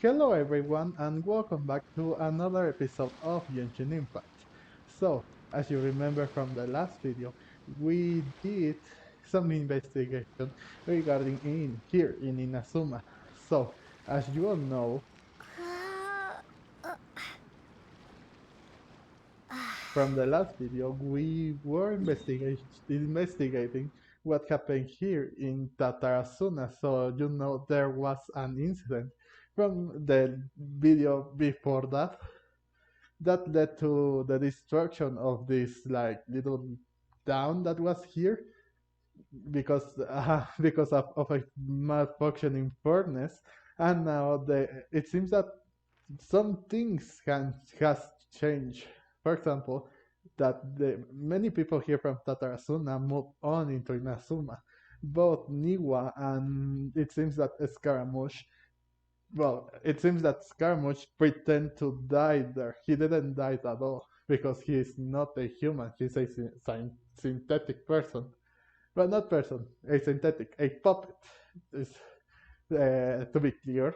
Hello everyone and welcome back to another episode of Genshin Impact. So, as you remember from the last video, we did some investigation regarding here in Inazuma. So, as you all know, from the last video, we were investigating what happened here in Tatarasuna. So, you know, there was an incident from the video before that led to the destruction of this like little town that was here because of a malfunctioning furnace, and now it seems that some things has changed. For example, that many people here from Tatarasuna moved on into Inazuma. Both Niwa and it seems that Scaramouche, well, it seems that Scaramouche pretend to die there. He didn't die at all because he is not a human. He's a synthetic person. Well, not person, a synthetic, a puppet. Is to be clear.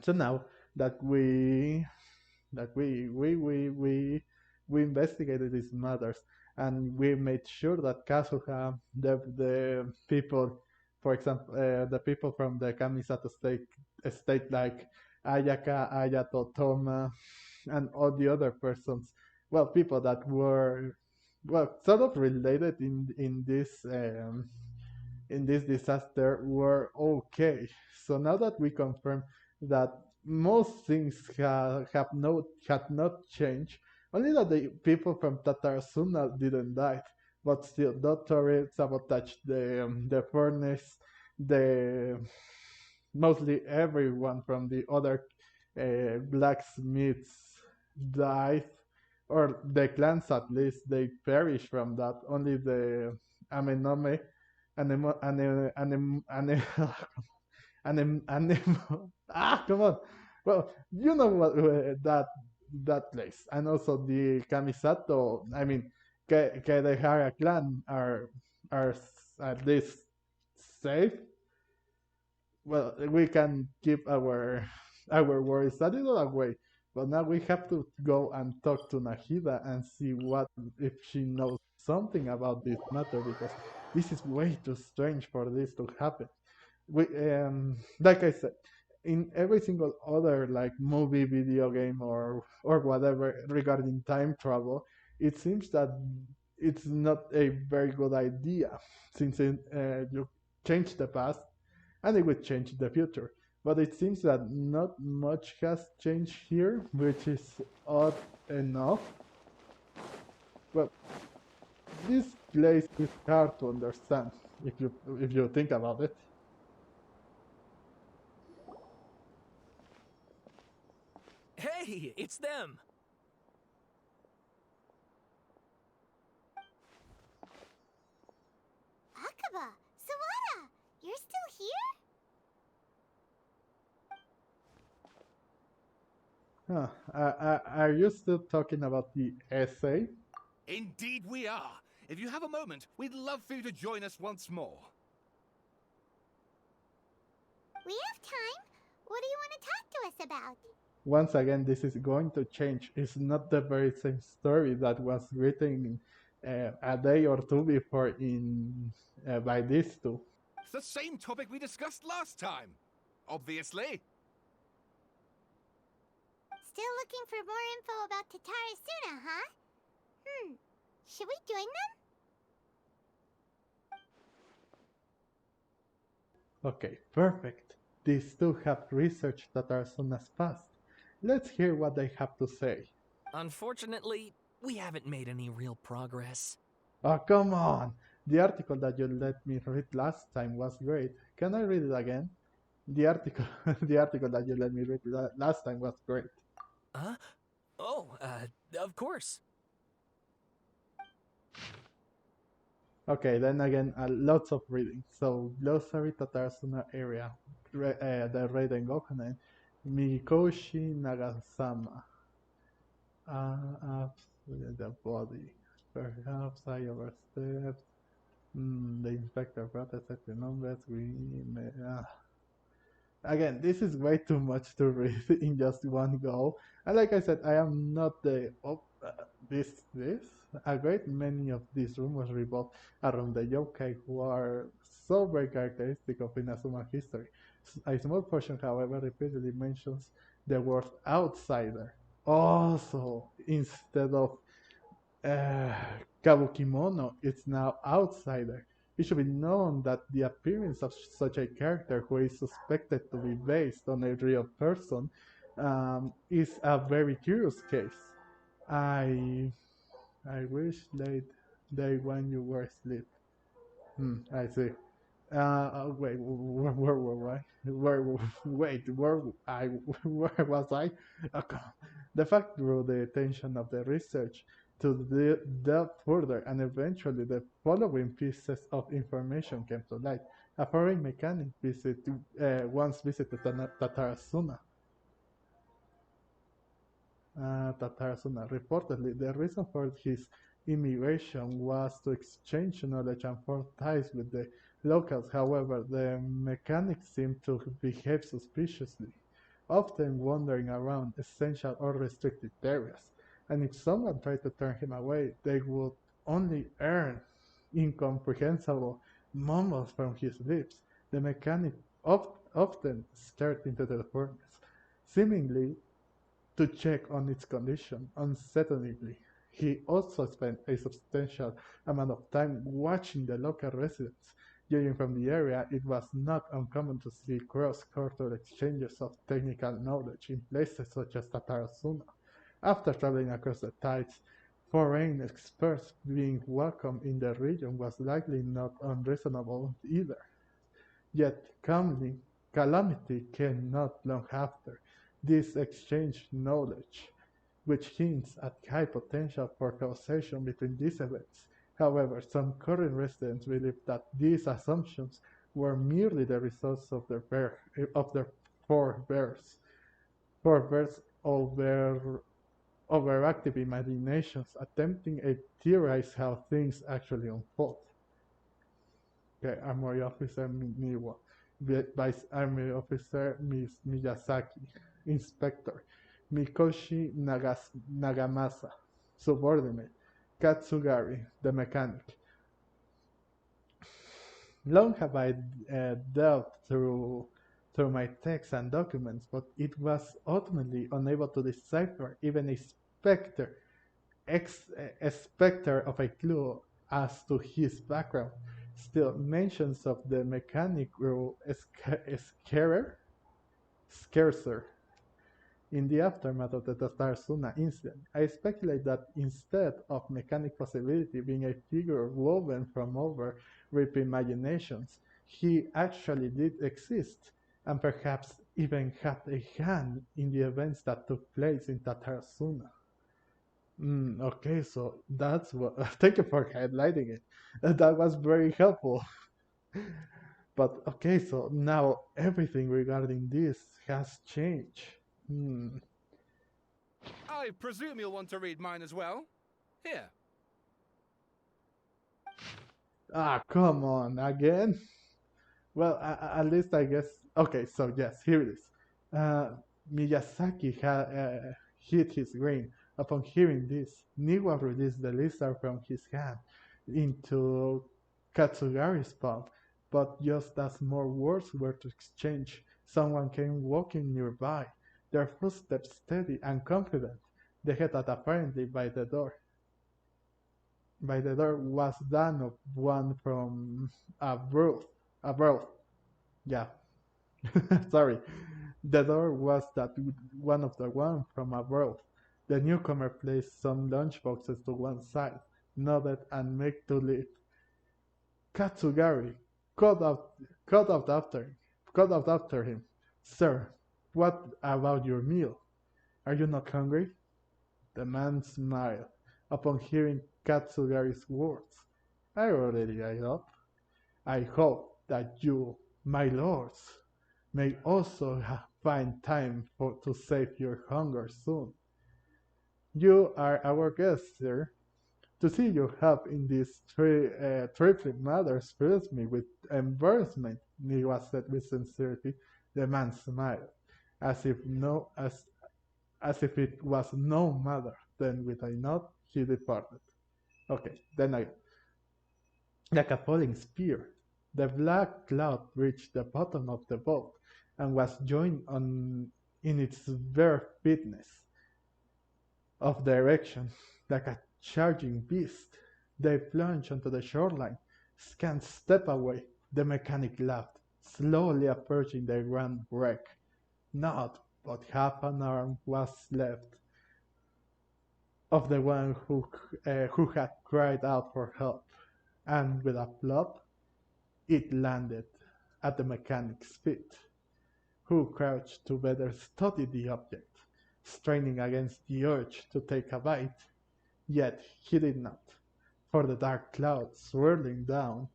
So now that we investigated these matters and we made sure that Kazuha, the people, for example, the people from the Kamisato state like Ayaka, Ayato, Toma, and all the other persons, well, people that were, well, sort of related in this disaster were okay. So now that we confirm that most things had not changed, only that the people from Tatarasuna didn't die, but still, Dottori sabotaged the furnace, the mostly everyone from the other blacksmiths died, or the clans at least, they perished from that. Only the Amenome Anemo, ane, anem, ane, come on. Well, you know what that place, and also the Kamisato. I mean, Kedehara clan are at least safe. Well, we can keep our worries a little away, but now we have to go and talk to Nahida and see what if she knows something about this matter, because this is way too strange for this to happen. We like I said, in every single other like movie, video game, or whatever regarding time travel, it seems that it's not a very good idea, since you change the past and it would change the future. But it seems that not much has changed here, which is odd enough. Well, this place is hard to understand if you think about it. Hey, it's them! Akaba, Sawada, you're still here? Huh. Are you still talking about the essay? Indeed we are! If you have a moment, we'd love for you to join us once more. We have time. What do you want to talk to us about? Once again, this is going to change. It's not the very same story that was written a day or two before in by these two. It's the same topic we discussed last time! Obviously! Still looking for more info about Tatarasuna, huh? Should we join them? Okay, perfect. These two have researched Tatarasuna's past. Let's hear what they have to say. Unfortunately, we haven't made any real progress. Oh, come on! The article that you let me read last time was great. Can I read it again? The article, the article that you let me read last time was great. Huh? Oh, of course. Okay, then again, lots of reading. So, Glossary Tatarasuna area, the Raiden Gokunen, Mikoshi Nagasama. Absolutely the body. Perhaps I overstepped. The inspector brought us the numbers. Again, this is way too much to read in just one go. And like I said, I am not the this. A great many of these rumors revolve around the yokai who are so very characteristic of Inazuma history. A small portion, however, repeatedly mentions the word outsider. Also, instead of uh, Kabukimono is now outsider. It should be known that the appearance of such a character who is suspected to be based on a real person is a very curious case. I I wish they when you were asleep. I see. Wait, where were I? Where was I? Okay. The fact drew the attention of the research to delve further, and eventually the following pieces of information came to light. A foreign mechanic once visited Tatarasuna. Tatarasuna. Reportedly, the reason for his immigration was to exchange knowledge and form ties with the locals. However, the mechanics seemed to behave suspiciously, often wandering around essential or restricted areas. And if someone tried to turn him away, they would only earn incomprehensible mumbles from his lips. The mechanic often stared into the furnace, seemingly to check on its condition. Unsettlingly, he also spent a substantial amount of time watching the local residents. Judging from the area, it was not uncommon to see cross-cultural exchanges of technical knowledge in places such as Tatarasuna. After traveling across the tides, foreign experts being welcome in the region was likely not unreasonable either. Yet calamity came not long after. This exchanged knowledge, which hints at high potential for causation between these events. However, some current residents believe that these assumptions were merely the results of their forebears' overactive imaginations attempting to theorize how things actually unfold. Okay, Armory Officer Niwa, Vice Army Officer Miss Miyazaki, Inspector Mikoshi Nagamasa, Subordinate Katsugari, the mechanic. Long have I delved through my texts and documents, but it was ultimately unable to decipher even a specter of a clue as to his background. Still, mentions of the mechanic grew scarcer in the aftermath of the Tatarsuna incident. I speculate that instead of mechanic possibility being a figure woven from overripe imaginations, he actually did exist, and perhaps even had a hand in the events that took place in Tatarsuna. Okay, so that's what. Thank you for highlighting it. That was very helpful. But okay, so now everything regarding this has changed. Hmm. I presume you'll want to read mine as well. Here. Ah, come on, again? Well, at least I guess. Okay, so yes, here it is. Uh, Miyazaki hit his grain. Upon hearing this, Niwa released the lizard from his hand into Katsugari's palm. But just as more words were to exchange, someone came walking nearby, their footsteps steady and confident. They headed apparently by the door was that of one from abroad. Yeah, sorry. The door was that one of the one from abroad. The newcomer placed some lunchboxes to one side, nodded, and made to leave. Katsugari called out, called out after, called out after him. Sir, what about your meal? Are you not hungry? The man smiled upon hearing Katsugari's words. I already ate up. I hope that you, my lords, may also find time to save your hunger soon. You are our guest, sir. To see you help in these trifling matters fills me with embarrassment, Niwa said with sincerity. The man smiled, as if as if it was no matter. Then with a nod he departed. Okay, then I like a falling spear. The black cloud reached the bottom of the boat and was joined on in its bare fitness of direction, like a charging beast. They plunged onto the shoreline. Scant step away, the mechanic laughed, slowly approaching the grand wreck. Not but half an arm was left of the one who had cried out for help, and with a plop, it landed at the mechanic's feet, who crouched to better study the object, straining against the urge to take a bite. Yet he did not, for the dark cloud swirling down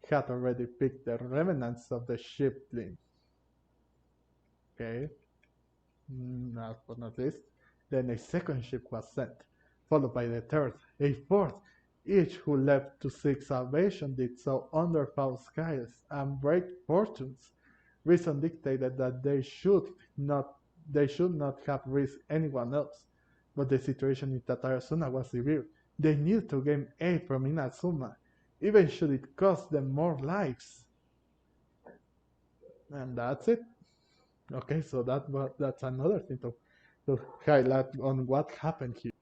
had already picked the remnants of the shipling. Okay, last but not least, then a second ship was sent, followed by the third, a fourth. Each who left to seek salvation did so under foul skies and great fortunes. Reason dictated that they should not have risked anyone else. But the situation in Tatarasuna was severe. They needed to gain aid from Inazuma, even should it cost them more lives. And that's it. Okay, so that's another thing to highlight on what happened here.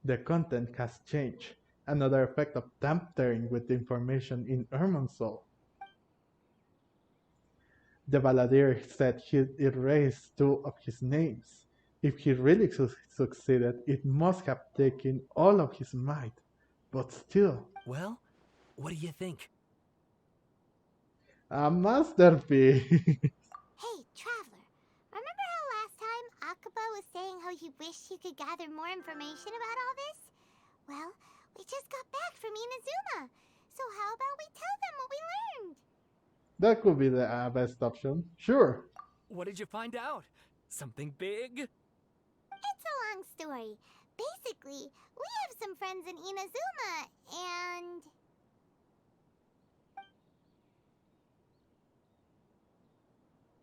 The content has changed. Another effect of tampering with the information in Irmonsul. The balladeer said he'd erased two of his names. If he really succeeded, it must have taken all of his might. But still, Well, what do you think? a masterpiece. Hey, Traveler, remember how last time Akaba was saying how he wished he could gather more information about all this? Well, we just got back from Inazuma, so how about we tell them what we learned? That could be the best option. Sure. What did you find out? Something big? It's a long story. Basically, we have some friends in Inazuma, and...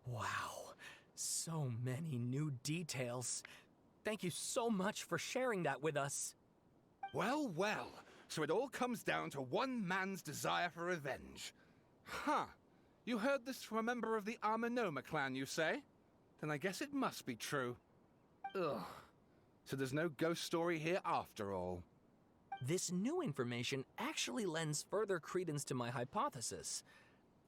Wow, so many new details. Thank you so much for sharing that with us. Well, well. So it all comes down to one man's desire for revenge. Huh. You heard this from a member of the Amanoma clan, you say? Then I guess it must be true. Ugh. So there's no ghost story here after all. This new information actually lends further credence to my hypothesis.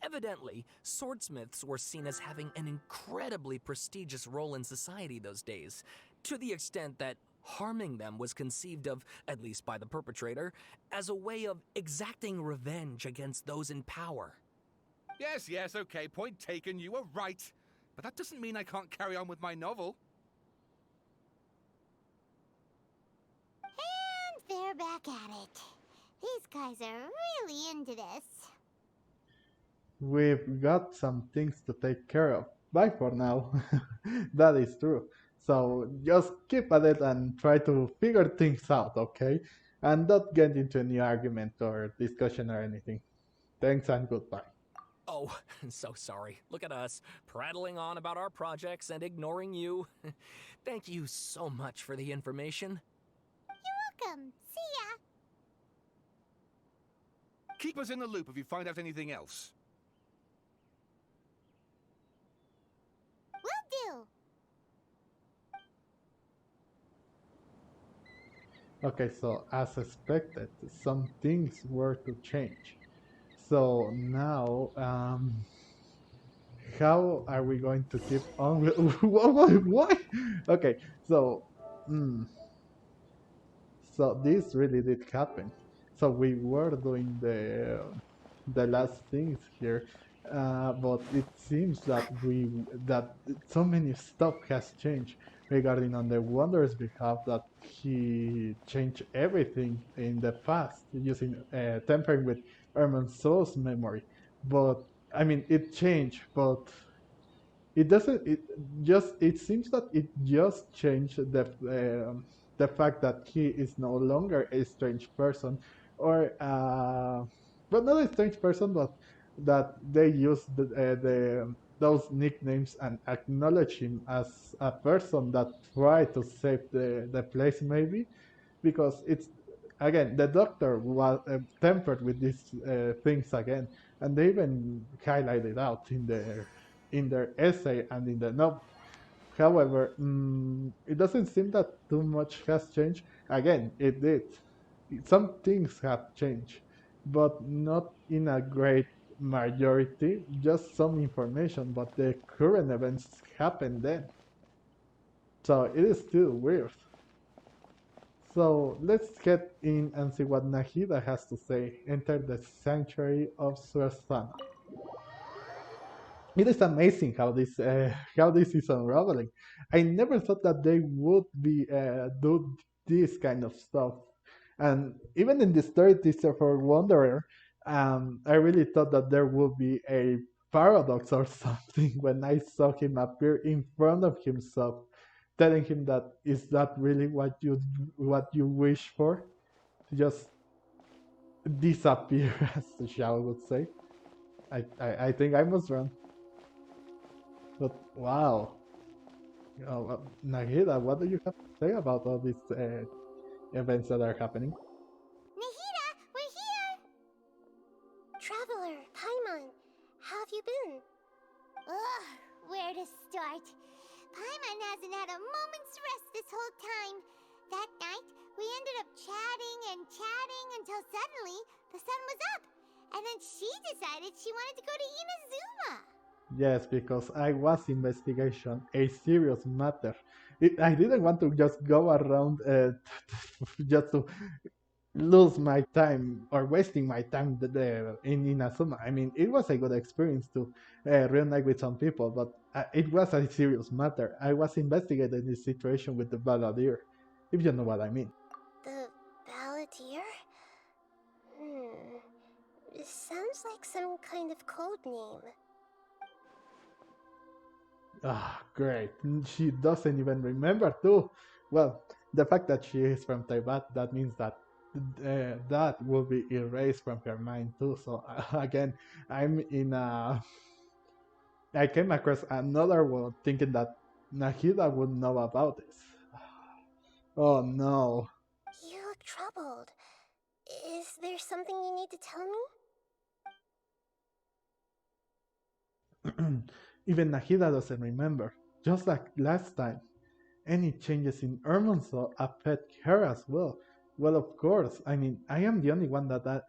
Evidently, swordsmiths were seen as having an incredibly prestigious role in society those days, to the extent that harming them was conceived of, at least by the perpetrator, as a way of exacting revenge against those in power. Yes, okay, point taken, you were right. But that doesn't mean I can't carry on with my novel. And they're back at it. These guys are really into this. We've got some things to take care of. Bye for now. That is true. So just keep at it and try to figure things out, okay? And don't get into any argument or discussion or anything. Thanks and goodbye. Oh, so sorry. Look at us, prattling on about our projects and ignoring you. Thank you so much for the information. You're welcome. See ya. Keep us in the loop if you find out anything else. Will do. Okay, so as expected, some things were to change. So now, how are we going to keep on with what? Okay, so, so this really did happen. So we were doing the last things here, but it seems that so many stuff has changed regarding on the Wanderer's behalf, that he changed everything in the past using tampering with Erman's soul's memory. But I mean, it changed, but it doesn't. It seems that it just changed the fact that he is no longer a strange person, or but not a strange person, but that they use the those nicknames and acknowledge him as a person that tried to save the place, maybe because it's again the doctor was tempered with these things again, and they even highlighted out in their essay and in the novel. However, it doesn't seem that too much has changed. Again, it did. Some things have changed, but not in a great majority. Just some information, but the current events happened then. So it is still weird. So let's get in and see what Nahida has to say. Enter the sanctuary of Suasana. It is amazing how this is unraveling. I never thought that they would be do this kind of stuff, and even in the story teaser for Wanderer, I really thought that there would be a paradox or something when I saw him appear in front of himself, telling him that is that really what you wish for? To just disappear, as the Shao would say. I think I was wrong. But wow, Nahida, what do you have to say about all these events that are happening? Nahida, we're here! Traveler, Paimon, how have you been? Ugh, where to start? Paimon hasn't had a moment's rest this whole time. That night, we ended up chatting and chatting until suddenly the sun was up. And then she decided she wanted to go to Inazuma. Yes, because I was investigation a serious matter. I didn't want to just go around just to lose my time or wasting my time in Inazuma. I mean, it was a good experience to reunite with some people, but it was a serious matter. I was investigating this situation with the Balladeer, if you know what I mean. The Balladeer? It sounds like some kind of code name. Ah, great. She doesn't even remember too. Well, the fact that she is from Taibat, that means that that will be erased from her mind too. So again, I'm in a. I came across another world thinking that Nahida would know about this. Oh no. You look troubled. Is there something you need to tell me? Even Nahida doesn't remember. Just like last time. Any changes in Ermonso affect her as well. Well, of course. I mean, I am the only one that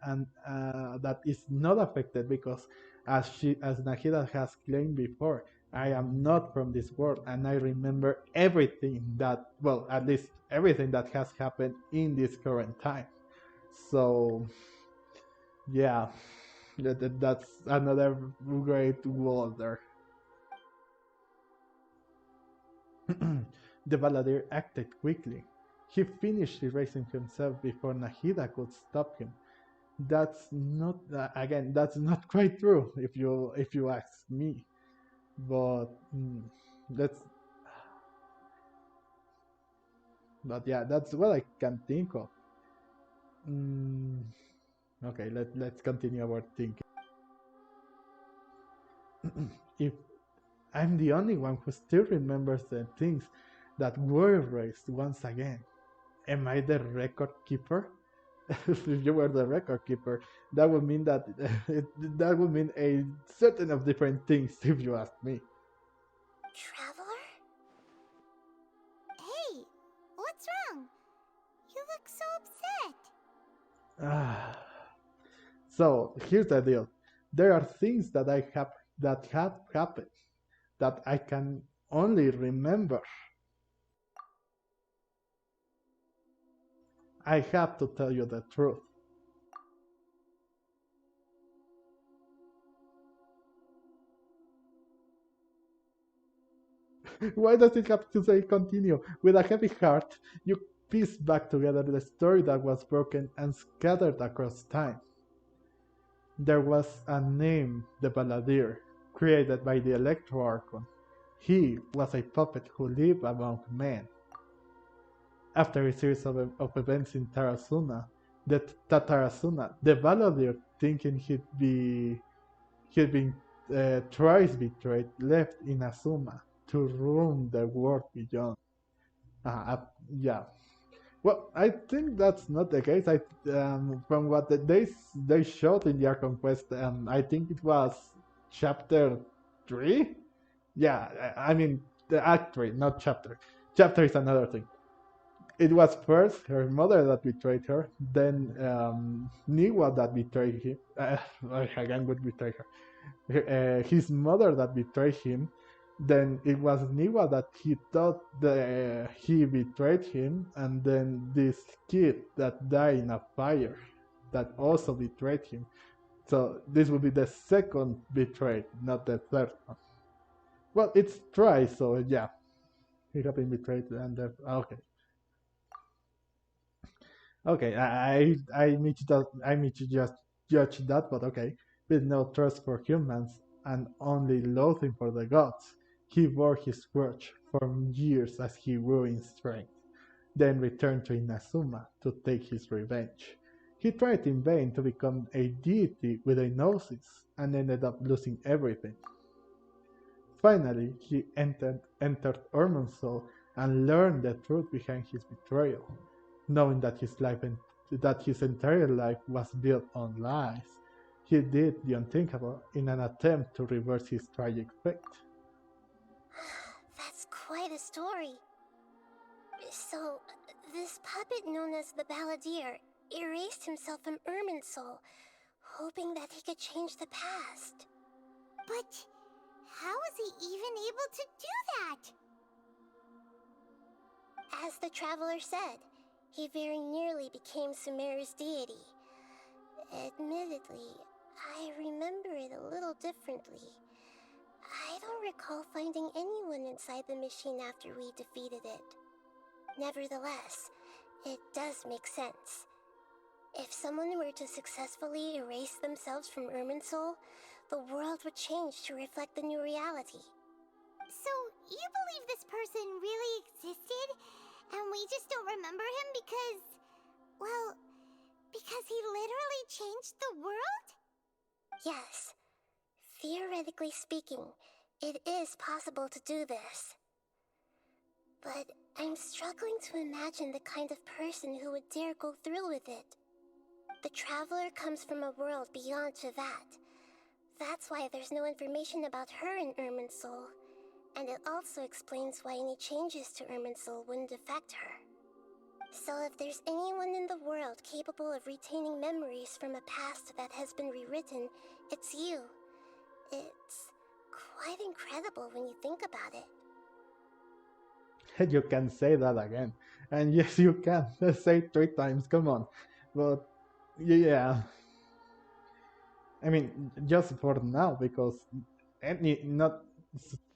is not affected because, as Nahida has claimed before, I am not from this world, and I remember everything that, well, at least everything that has happened in this current time. So, yeah, that's another great world there. The Balladeer acted quickly. He finished erasing himself before Nahida could stop him. That's not again. That's not quite true, if you ask me. But that's but yeah, that's what I can think of. Mm, okay, let's continue our thinking. If I'm the only one who still remembers the things that were erased once again. Am I the record keeper? If you were the record keeper, that would mean that that would mean a certain of different things, if you ask me. Traveler? Hey, what's wrong? You look so upset. So here's the deal: there are things that have happened that I can only remember. I have to tell you the truth. Why does it have to say continue? With a heavy heart, you piece back together the story that was broken and scattered across time. There was a name, the Balladeer, created by the Electro Archon. He was a puppet who lived among men. After a series of events in Tarasuna, Tatarasuna, the Valadier, thinking he'd been thrice betrayed, left Inazuma to roam the world beyond. Yeah. Well, I think that's not the case. From what they showed in the Archon Quest, I think it was chapter 3. Yeah, I mean the act 3, not chapter. Chapter is another thing. It was first her mother that betrayed her, then Niwa that betrayed him. Again, would betray her. His mother that betrayed him. Then it was Niwa that he thought that he betrayed him, and then this kid that died in a fire that also betrayed him. So this would be the second betrayed, not the third one. Well, it's twice, so yeah, he have been betrayed, and okay. Okay, I need to just judge that, but okay. With no trust for humans and only loathing for the gods, he bore his grudge for years as he grew in strength, then returned to Inazuma to take his revenge. He tried in vain to become a deity with a gnosis and ended up losing everything. Finally, he entered Irminsul and learned the truth behind his betrayal, knowing that his entire life was built on lies. He did the unthinkable in an attempt to reverse his tragic fate. That's quite a story. So, this puppet known as the Balladeer erased himself from Irminsul, hoping that he could change the past. But how was he even able to do that? As the traveler said, he very nearly became Sumeru's deity. Admittedly, I remember it a little differently. I don't recall finding anyone inside the machine after we defeated it. Nevertheless, it does make sense. If someone were to successfully erase themselves from Irminsul, the world would change to reflect the new reality. So, you believe this person really existed, and we just don't remember him because, well, because he literally changed the world? Yes. Theoretically speaking, it is possible to do this. But I'm struggling to imagine the kind of person who would dare go through with it. The traveler comes from a world beyond to that. That's why there's no information about her in Irminsul. And it also explains why any changes to Irminsul wouldn't affect her. So if there's anyone in the world capable of retaining memories from a past that has been rewritten, it's you. It's quite incredible when you think about it. You can say that again. And yes, you can. Say it 3 times, come on. But, yeah. I mean, just for now, because not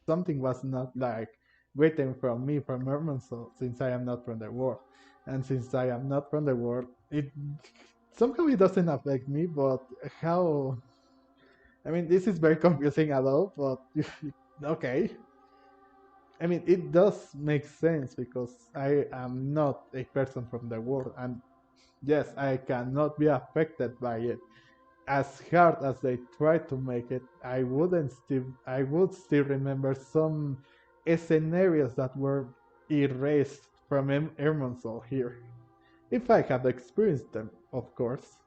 something was not like written from me from Irminsul, since I am not from the world. And since I am not from the world, it somehow it doesn't affect me, but how... I mean, this is very confusing at all, but okay. I mean, it does make sense because I am not a person from the world, and yes, I cannot be affected by it. As hard as they try to make it, I would still remember some scenarios that were erased from Irminsul here, if I have experienced them, of course.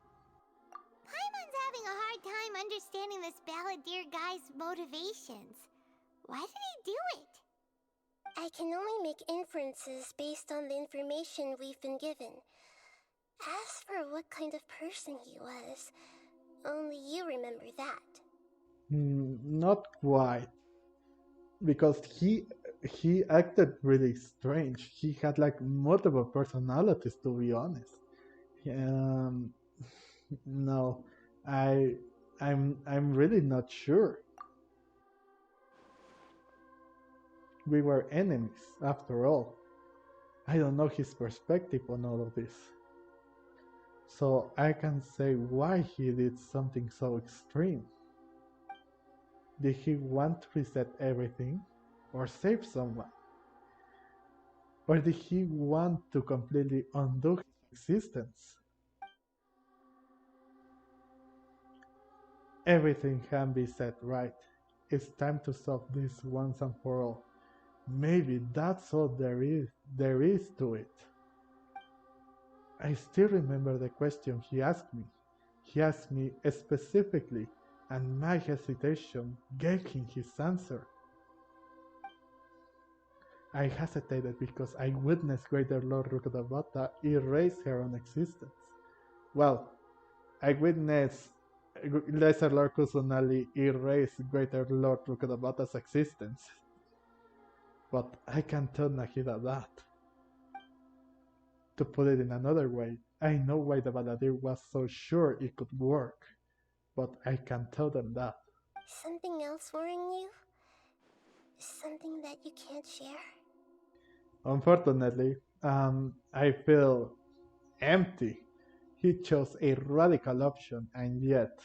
Paimon's having a hard time understanding this Balladeer guy's motivations. Why did he do it? I can only make inferences based on the information we've been given. As for what kind of person he was, only you remember that. Not quite, because he acted really strange. He had like multiple personalities, to be honest. Um, no, I I'm really not sure. We were enemies, after all. I don't know his perspective on all of this. So I can say why he did something so extreme. Did he want to reset everything? Or save someone? Or did he want to completely undo his existence? Everything can be set right. It's time to solve this once and for all. Maybe that's all there is to it. I still remember the question he asked me. He asked me specifically, and my hesitation gave him his answer. I hesitated because I witnessed Greater Lord Rukadabata erase her own existence. Well, I witnessed Lesser Lord Kusunali erase Greater Lord Rukadabata's existence. But I can tell Nahida that. To put it in another way, I know why the Balladeer was so sure it could work, but I can tell them that. Something else worrying you? Something that you can't share? Unfortunately, I feel empty. He chose a radical option, and yet,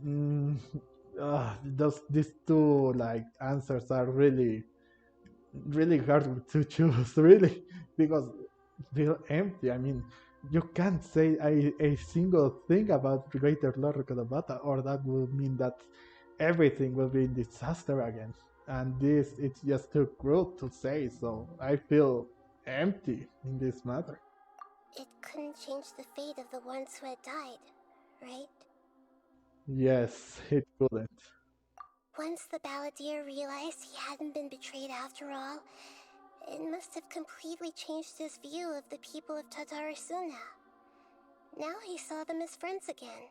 mm, these two answers are really hard to choose, really, because feel empty. I mean, you can't say a single thing about Greater Lord Kodabata, or that will mean that everything will be in disaster again. And this, it's just too cruel to say, so I feel empty in this matter. It couldn't change the fate of the ones who had died, right? Yes, it couldn't. Once the Balladeer realized he hadn't been betrayed after all, it must have completely changed his view of the people of Tatarasuna. Now he saw them as friends again.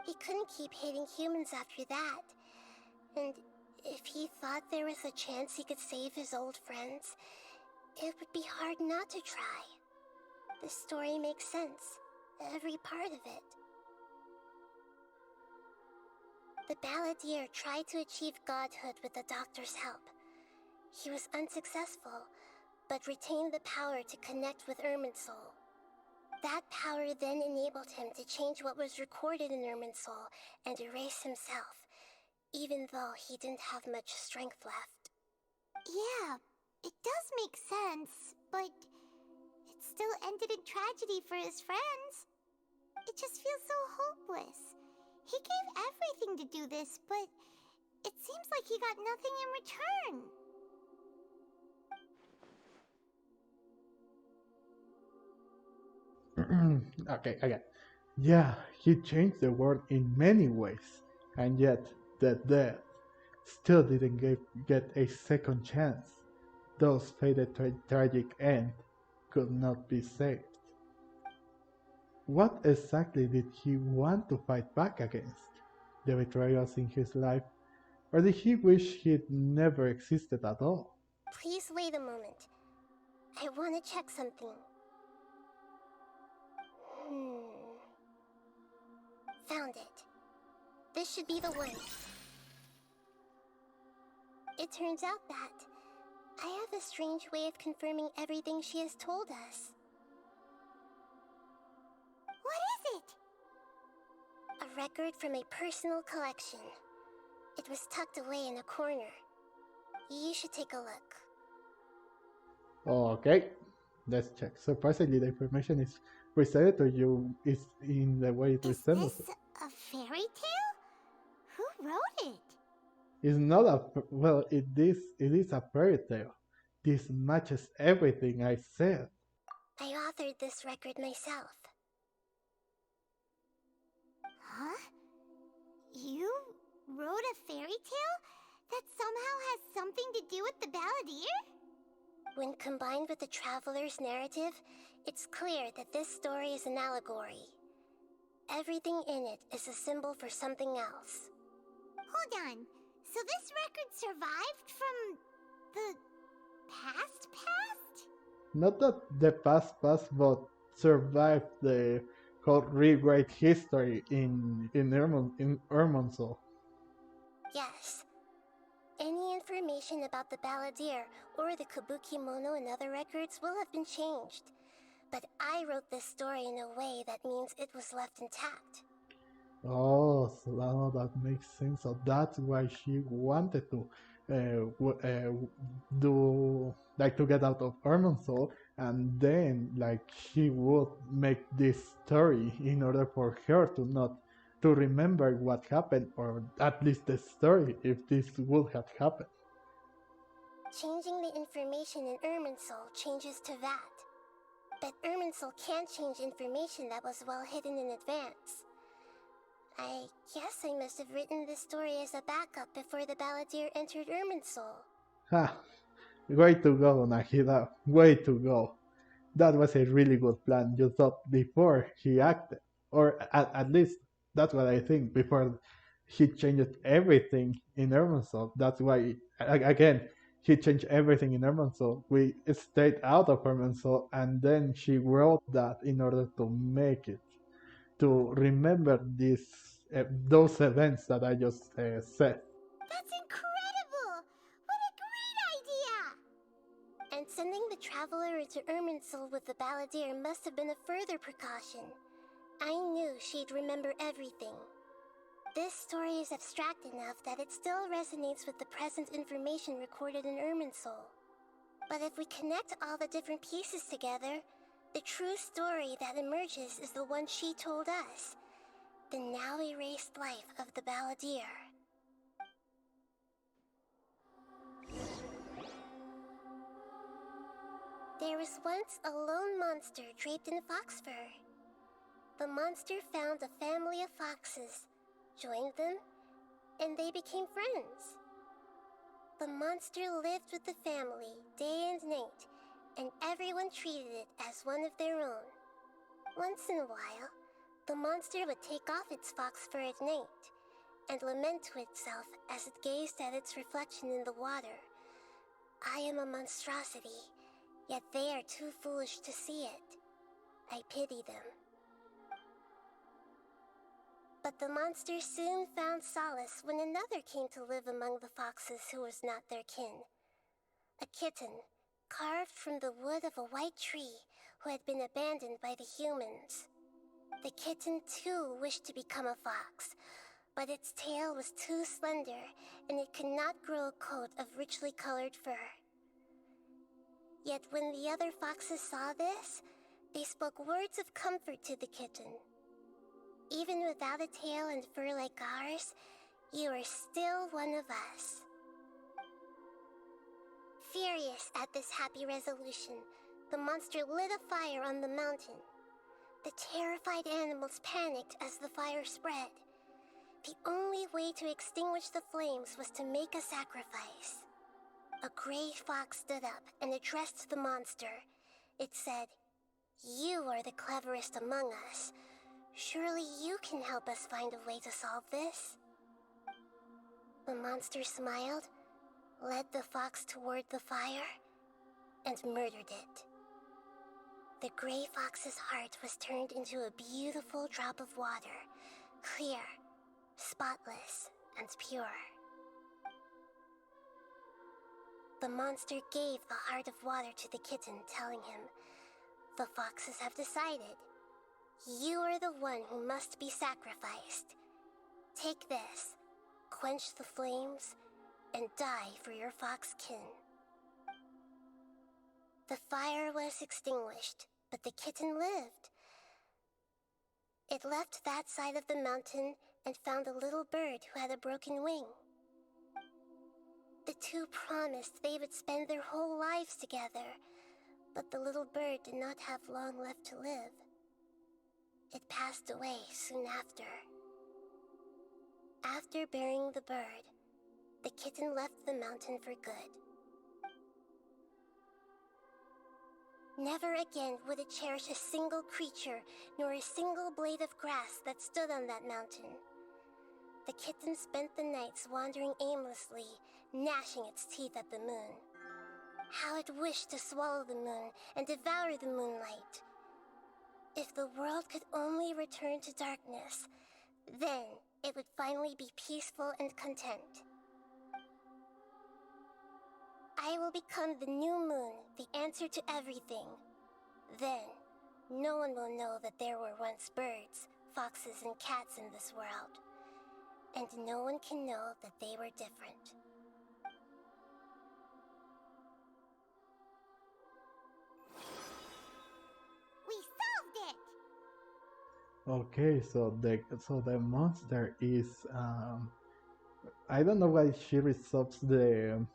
He couldn't keep hating humans after that. And if he thought there was a chance he could save his old friends, it would be hard not to try. The story makes sense, every part of it. The Balladeer tried to achieve godhood with the doctor's help. He was unsuccessful, but retained the power to connect with Irminsul. That power then enabled him to change what was recorded in Irminsul and erase himself, even though he didn't have much strength left. Yeah, it does make sense, but it still ended in tragedy for his friends. It just feels so hopeless. He gave everything to do this, but it seems like he got nothing in return. Okay, again. Yeah, he changed the world in many ways, and yet the dead still didn't get a second chance. Those fated to a tragic end could not be saved. What exactly did he want to fight back against? The betrayals in his life, or did he wish he'd never existed at all? Please wait a moment. I want to check something. Found it. This should be the one. It turns out that I have a strange way of confirming everything she has told us. What is it? A record from a personal collection. It was tucked away in a corner. You should take a look. Okay, let's check. Surprisingly, the information is presented to you is in the way it Is resembles this it. a fairy tale? Who wrote it? It's not a well. It is a fairy tale. This matches everything I said. I authored this record myself. Huh? You wrote a fairy tale that somehow has something to do with the Balladeer? When combined with the Traveler's narrative, it's clear that this story is an allegory. Everything in it is a symbol for something else. Hold on. So this record survived from the past? Not that the past, but survived the whole rewrite history in Irmonsul. Yes. Any information about the Balladeer or the Kabuki Mono and other records will have been changed. But I wrote this story in a way that means it was left intact. Oh, so now that makes sense. So that's why she wanted to do like to get out of Irminsul, and then like she would make this story in order for her to not to remember what happened, or at least the story if this would have happened. Changing the information in Irminsul changes to that. But Irminsul can't change information that was well hidden in advance. I guess I must have written this story as a backup before the balladeer entered Irminsul. Ha! Way to go, Nahida. Way to go. That was a really good plan you thought before he acted. Or at least that's what I think, before he changed everything in Irminsul. That's why, again, he changed everything in Irminsul. We stayed out of Irminsul, and then she wrote that in order to make it, to remember those events that I just said. That's incredible! What a great idea! And sending the traveler into Irminsul with the balladeer must have been a further precaution. I knew she'd remember everything. This story is abstract enough that it still resonates with the present information recorded in Irminsul. But if we connect all the different pieces together, the true story that emerges is the one she told us. The now erased life of the balladeer. There was once a lone monster draped in fox fur. The monster found a family of foxes, joined them, and they became friends. The monster lived with the family day and night, and everyone treated it as one of their own. Once in a while, the monster would take off its fox fur at night and lament to itself as it gazed at its reflection in the water. I am a monstrosity, yet they are too foolish to see it. I pity them. But the monster soon found solace when another came to live among the foxes who was not their kin. A kitten, carved from the wood of a white tree who had been abandoned by the humans. The kitten too wished to become a fox, but its tail was too slender and it could not grow a coat of richly colored fur. Yet when the other foxes saw this, they spoke words of comfort to the kitten. Even without a tail and fur like ours, you are still one of us. Furious at this happy resolution, the monster lit a fire on the mountain. The terrified animals panicked as the fire spread. The only way to extinguish the flames was to make a sacrifice. A gray fox stood up and addressed the monster. It said, "You are the cleverest among us. Surely you can help us find a way to solve this." The monster smiled, led the fox toward the fire, and murdered it. The gray fox's heart was turned into a beautiful drop of water, clear, spotless, and pure. The monster gave the heart of water to the kitten, telling him, "The foxes have decided. You are the one who must be sacrificed. Take this, quench the flames, and die for your fox kin." The fire was extinguished, but the kitten lived. It left that side of the mountain and found a little bird who had a broken wing. The two promised they would spend their whole lives together, but the little bird did not have long left to live. It passed away soon after. After burying the bird, the kitten left the mountain for good. Never again would it cherish a single creature nor a single blade of grass that stood on that mountain. The kitten spent the nights wandering aimlessly, gnashing its teeth at the moon. How it wished to swallow the moon and devour the moonlight. If the world could only return to darkness, then it would finally be peaceful and content. I will become the new moon, the answer to everything. Then, no one will know that there were once birds, foxes, and cats in this world. And no one can know that they were different. Okay, so the monster is I don't know why she resolves the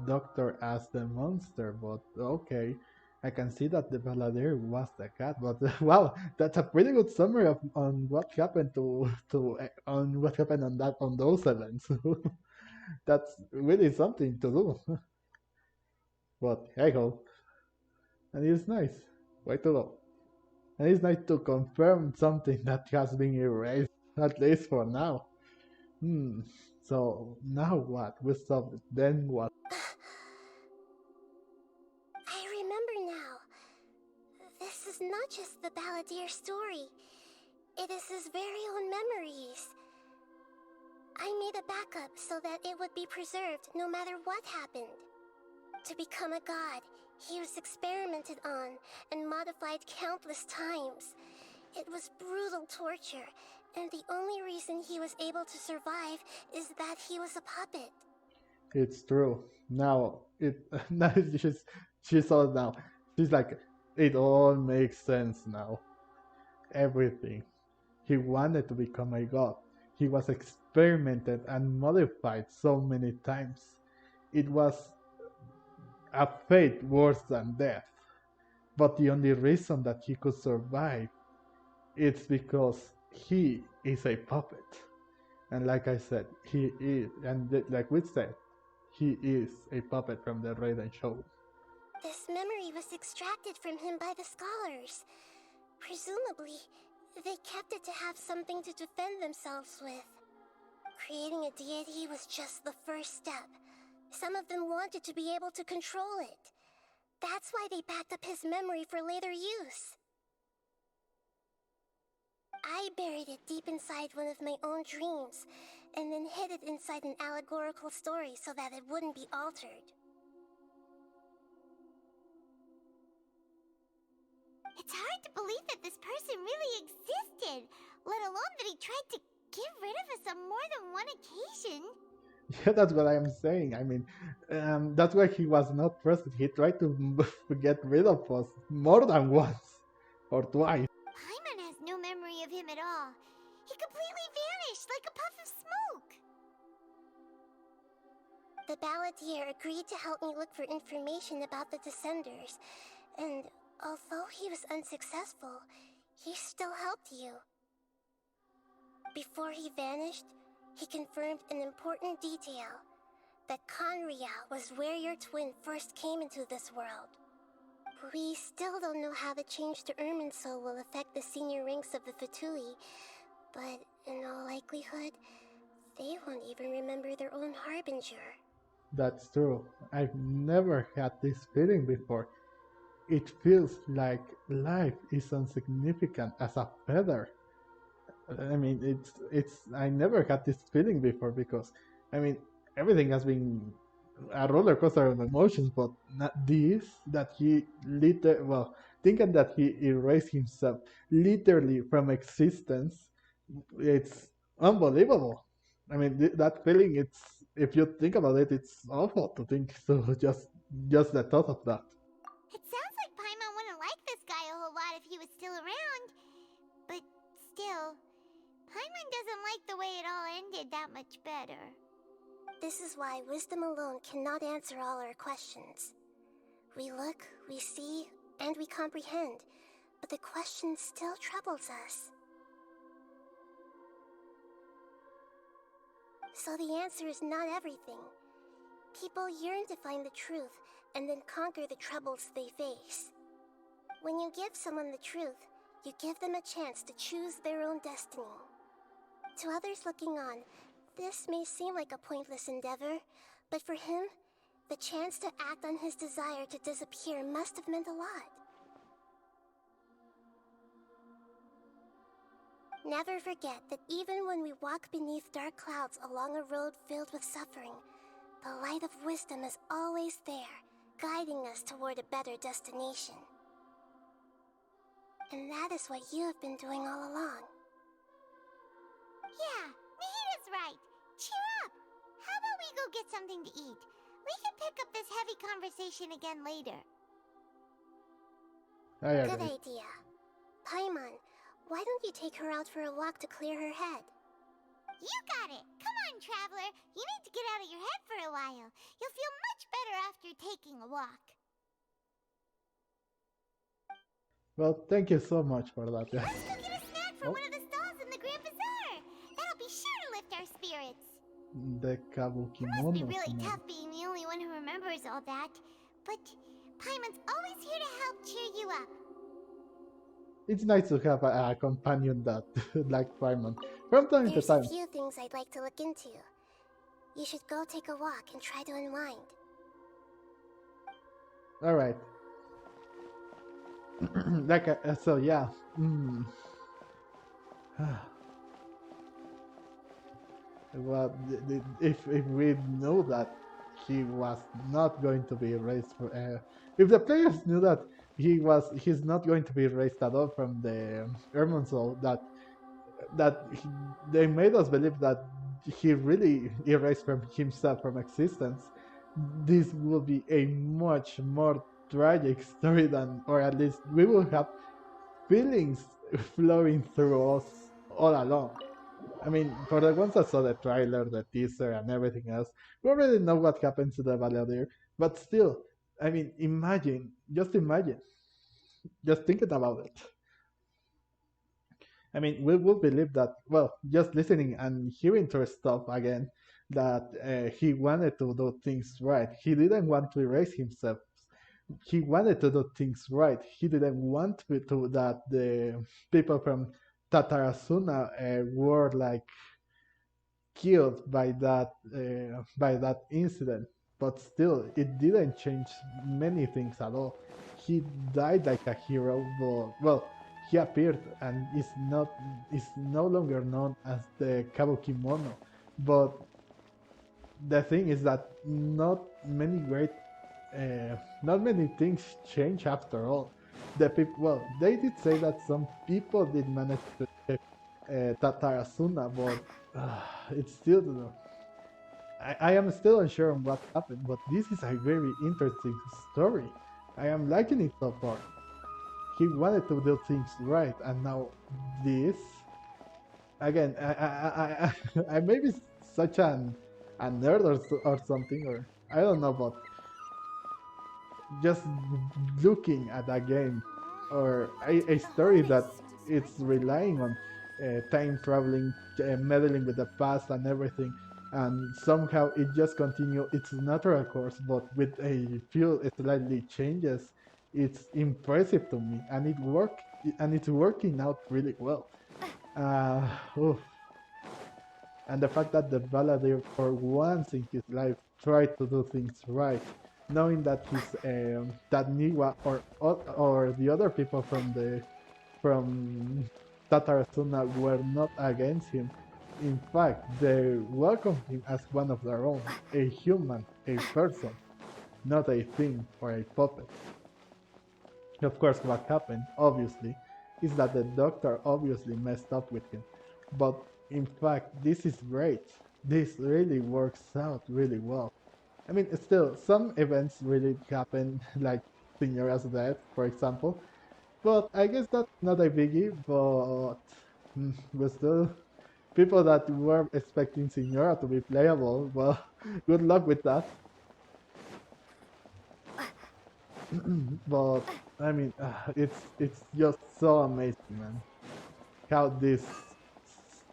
doctor as the monster, but okay. I can see that the Balladeer was the cat, but wow, that's a pretty good summary of on what happened on what happened on those events. That's really something to do. But hey ho, and it's nice. Way to go. And it's nice to confirm something that has been erased, at least for now. Hmm. So now what? We solved it. Then what? I remember now. This is not just the Balladeer story. It is his very own memories. I made a backup so that it would be preserved no matter what happened. To become a god, he was experimented on and modified countless times. It was brutal torture, and the only reason he was able to survive is that he was a puppet. It's true. Now it now she saw it now. She's like, it all makes sense now. Everything. He wanted to become a god. He was experimented and modified so many times. It was a fate worse than death. But the only reason that he could survive is because he is a puppet. And like I said, he is, and like we said, he is a puppet from the Raiden show. This memory was extracted from him by the scholars. Presumably, they kept it to have something to defend themselves with. Creating a deity was just the first step. Some of them wanted to be able to control it. That's why they backed up his memory for later use. I buried it deep inside one of my own dreams, and then hid it inside an allegorical story so that it wouldn't be altered. It's hard to believe that this person really existed, let alone that he tried to get rid of us on more than one occasion. Yeah, that's what I am saying. I mean, that's why he was not present. He tried to get rid of us more than once or twice. Paimon has no memory of him at all. He completely vanished like a puff of smoke. The Balladeer agreed to help me look for information about the Descenders, and although he was unsuccessful, he still helped you. Before he vanished, he confirmed an important detail, that Conria was where your twin first came into this world. We still don't know how the change to Irminsul will affect the senior ranks of the Fatui, but in all likelihood, they won't even remember their own Harbinger. That's true. I've never had this feeling before. It feels like life is insignificant as a feather. I mean, it's. I never had this feeling before because, I mean, everything has been a roller coaster of emotions, but not this. That he well, thinking that he erased himself literally from existence, it's unbelievable. I mean, that feeling. It's if you think about it, it's awful to think. So just the thought of that. It sounds like Paimon wouldn't like this guy a whole lot if he was still around. But still, Paimon doesn't like the way it all ended that much better. This is why wisdom alone cannot answer all our questions. We look, we see, and we comprehend, but the question still troubles us. So the answer is not everything. People yearn to find the truth and then conquer the troubles they face. When you give someone the truth, you give them a chance to choose their own destiny. To others looking on, this may seem like a pointless endeavor, but for him, the chance to act on his desire to disappear must have meant a lot. Never forget that even when we walk beneath dark clouds along a road filled with suffering, the light of wisdom is always there, guiding us toward a better destination. And that is what you have been doing all along. Yeah, Nahida's right. Cheer up. How about we go get something to eat? We can pick up this heavy conversation again later. I Good agree. idea. Paimon, Why don't you take her out for a walk to clear her head? You got it! Come on, Traveler! You need to get out of your head for a while. You'll feel much better after taking a walk. Well, thank you so much for that. Let's go get a snack from Oh. one of the stalls in the Grand Bazaar! That'll be sure to lift our spirits. The kabuki It must be monos, really man. tough being the only one who remembers all that. But Paimon's always here to help cheer you up. It's nice to have a companion that like Paimon from time to There's a time. few things I'd like to look into. You should go take a walk and try to unwind. All right. Like so, yeah. Mm. Well, if we know that he was not going to be erased, if the players knew that he's not going to be erased at all from the Ermon Soul, they made us believe that he really erased from himself from existence. This will be a much more tragic story than, or at least we will have feelings flowing through us all along. I mean, for the ones that saw the trailer, the teaser, and everything else, we already know what happens to the Balladeer. But still, I mean, just imagine, just thinking about it. I mean, we will believe that, well, just listening and hearing her stuff again, that he wanted to do things right. He didn't want to erase himself. He wanted to do things right. He didn't want to that the people from Tatarasuna were like killed by that incident. But still, it didn't change many things at all. He died like a hero, but well, he appeared and is no longer known as the Kabuki Mono. But the thing is that not many things change after all. Well, they did say that some people did manage to escape Tatarasuna, but it's still. I am still unsure on what happened, but this is a very interesting story. I am liking it so far. He wanted to do things right, and now this. Again, I may be such a nerd or something, or I don't know, but just looking at a game or a story that it's relying on time traveling, meddling with the past and everything, and somehow it just continue its natural course, but with a few slightly changes. It's impressive to me, and it's working out really well. Uh, oof. And the fact that the Balladeer, for once in his life, tried to do things right, knowing that that Niwa or the other people from Tatarasuna were not against him. In fact, they welcomed him as one of their own, a human, a person, not a thing or a puppet. Of course, what happened, obviously, is that the doctor obviously messed up with him. But in fact, this is great. This really works out really well. I mean, still, some events really happen, like Signora's death, for example. But I guess that's not a biggie, but but still, people that were expecting Signora to be playable, well, good luck with that. But I mean, it's just so amazing, man, how this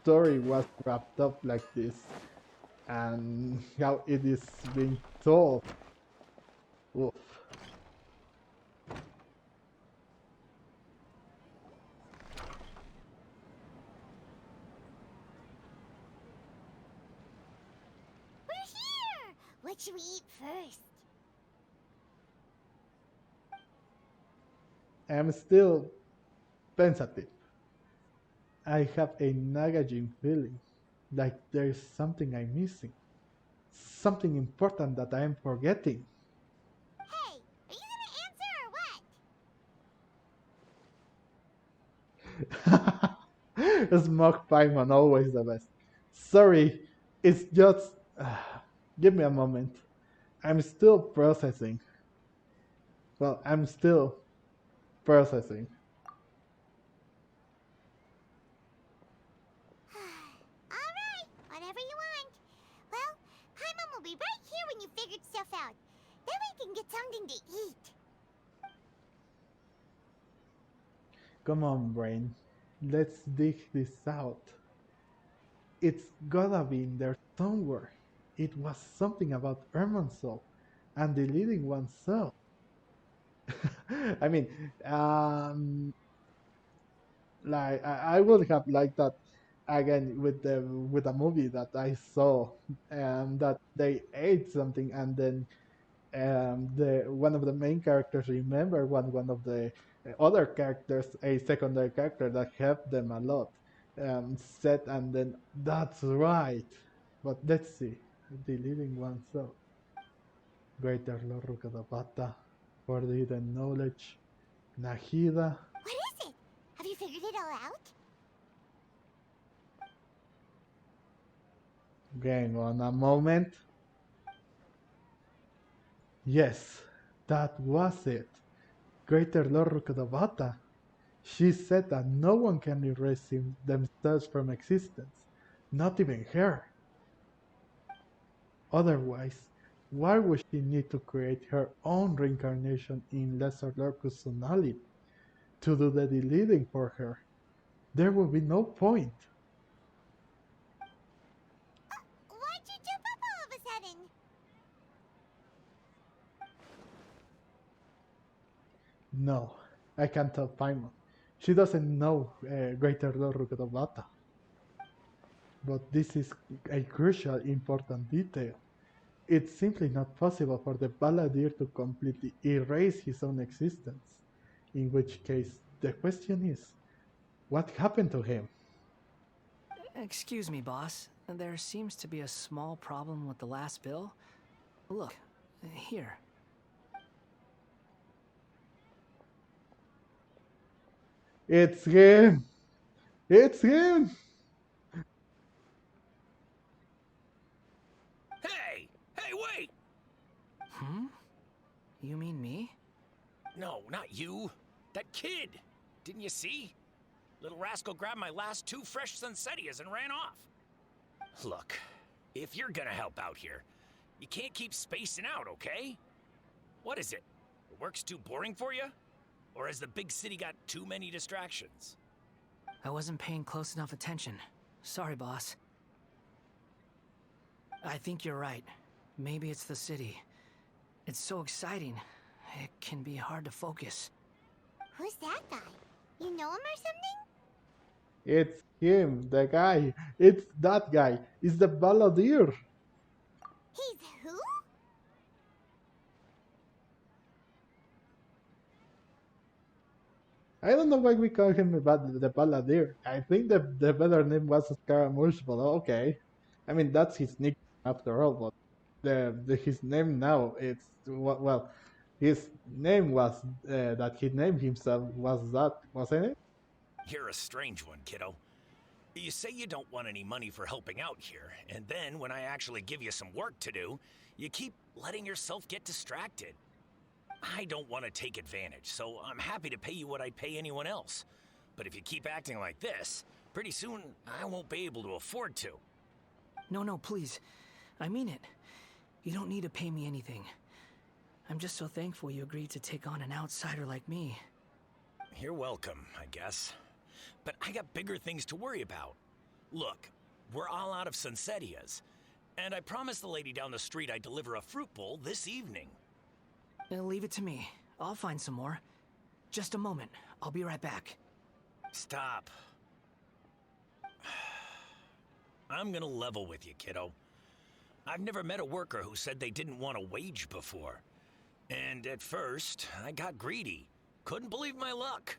story was wrapped up like this, and how it is being told. Oof. We're here! What should we eat first? I'm still pensative. I have a nagging feeling, like there's something I'm missing, something important that I am forgetting. Hey, are you gonna answer or what? Smoke Paimon, always the best. Sorry, it's just. Give me a moment. I'm still processing. Well, I'm still processing. get something to eat. Come on, brain. Let's dig this out. It's gotta be in there somewhere. It was something about Ermansoul and deleting oneself. I mean, like I would have liked that again with the movie that I saw, that they ate something and then the one of the main characters remember one of the other characters, a secondary character that helped them a lot, said, and then that's right. But let's see, deleting oneself. Greater Lorukadabata, forbidden knowledge, Nahida. What is it? Have you figured it all out? Hang on a moment. Yes, that was it. Greater Lorukadabata. She said that no one can erase themselves from existence, not even her. Otherwise, why would she need to create her own reincarnation in Lesser Lorcus Sonali to do the deleting for her? There would be no point. Why'd you jump up all of a sudden? No, I can't tell Paimon. She doesn't know Greater Lorukadabata. But this is a crucial, important detail. It's simply not possible for the balladeer to completely erase his own existence. In which case, the question is, what happened to him? Excuse me, boss. There seems to be a small problem with the last bill. Look, here. It's him! It's him! Hey! Hey, wait! Hmm? You mean me? No, not you. That kid! Didn't you see? Little rascal grabbed my last 2 fresh Sunsetias and ran off. Look, if you're gonna help out here, you can't keep spacing out, okay? What is it? The work's too boring for you? Or has the big city got too many distractions? I wasn't paying close enough attention. Sorry, boss. I think you're right. Maybe it's the city. It's so exciting. It can be hard to focus. Who's that guy? You know him or something? It's him, the guy. It's that guy. It's the balladeer. He's who? I don't know why we call him the balladeer. I think the better name was Scaramouche, but okay. I mean, that's his nickname after all, but his name now, it's, well, his name was, that he named himself was that, wasn't it? You're a strange one, kiddo. You say you don't want any money for helping out here, and then when I actually give you some work to do, you keep letting yourself get distracted. I don't want to take advantage, so I'm happy to pay you what I'd pay anyone else. But if you keep acting like this, pretty soon I won't be able to afford to. No, please. I mean it. You don't need to pay me anything. I'm just so thankful you agreed to take on an outsider like me. You're welcome, I guess. But I got bigger things to worry about. Look, we're all out of Sunsetias, and I promised the lady down the street I'd deliver a fruit bowl this evening. Leave it to me. I'll find some more. Just a moment. I'll be right back. Stop. I'm gonna level with you, kiddo. I've never met a worker who said they didn't want a wage before. And at first, I got greedy. Couldn't believe my luck.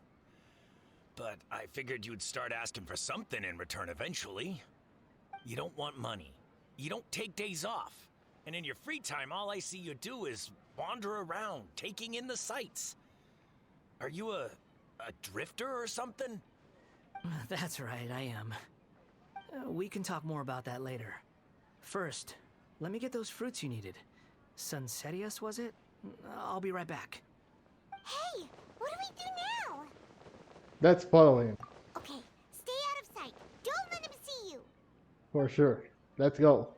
But I figured you'd start asking for something in return eventually. You don't want money. You don't take days off. And in your free time, all I see you do is wander around, taking in the sights. Are you a drifter or something? That's right, I am. We can talk more about that later. First, let me get those fruits you needed. Sunsetias, was it? I'll be right back. Hey, what do we do now? Let's follow him, Okay, stay out of sight. Don't let him see you. for sure. Let's go.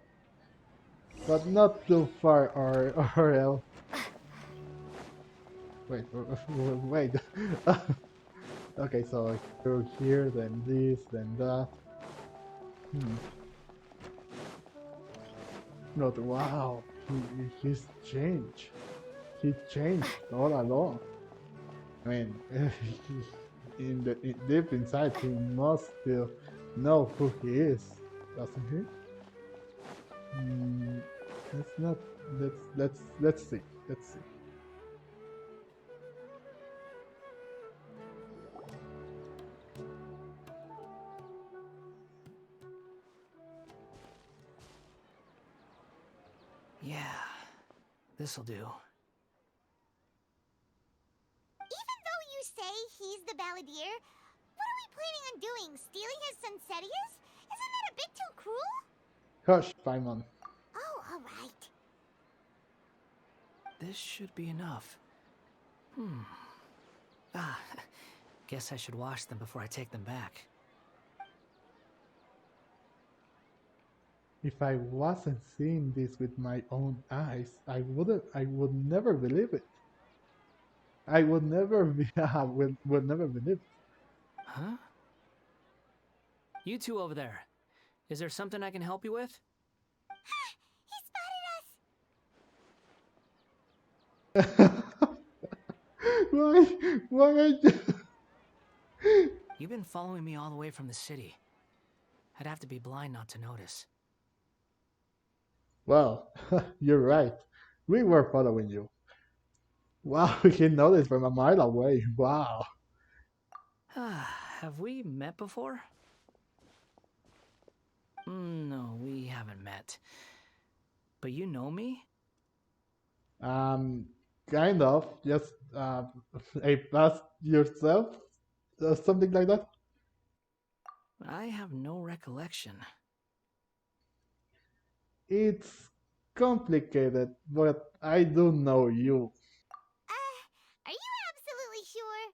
But not too far, or else. wait. Okay, so through here, then this, then that. Hmm. Not wow. He's changed. He changed all along. I mean, deep inside, he must still know who he is, doesn't he? Hmm. Let's not. Let's see. Let's see. Yeah, this'll do. Even though you say he's the balladeer, what are we planning on doing? Stealing his Sunsetias? Isn't that a bit too cruel? Hush, Paimon. Oh, alright. This should be enough. Guess I should wash them before I take them back. If I wasn't seeing this with my own eyes, I would never believe it. I would never be, would never believe it. Huh? You two over there. Is there something I can help you with? He spotted us! Why? You've been following me all the way from the city. I'd have to be blind not to notice. Well, you're right. We were following you. Wow, he noticed from a mile away. Wow. Have we met before? No, we haven't met. But you know me? Kind of. Just a past yourself, something like that. I have no recollection. It's complicated, but I do know you. Are you absolutely sure?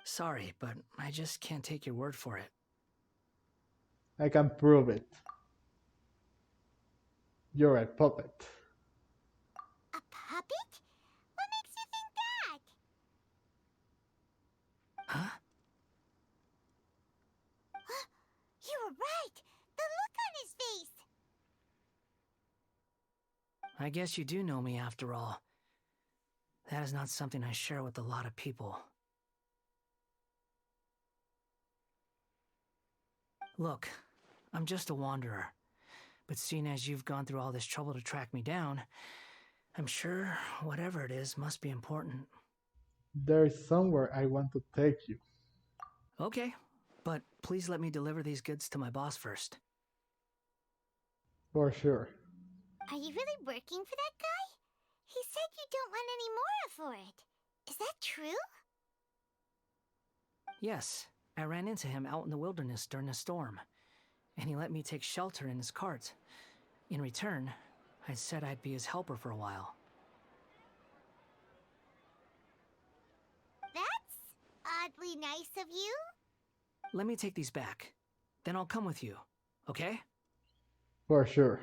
Sorry, but I just can't take your word for it. I can prove it. You're a puppet. A puppet? What makes you think that? Huh? You were right! The look on his face! I guess you do know me after all. That is not something I share with a lot of people. Look, I'm just a wanderer. But seeing as you've gone through all this trouble to track me down, I'm sure whatever it is must be important. There is somewhere I want to take you. Okay, but please let me deliver these goods to my boss first. For sure. Are you really working for that guy? He said you don't want any more for it. Is that true? Yes, I ran into him out in the wilderness during a storm, and he let me take shelter in his cart. In return, I said I'd be his helper for a while. That's oddly nice of you. Let me take these back. Then I'll come with you, okay? For sure.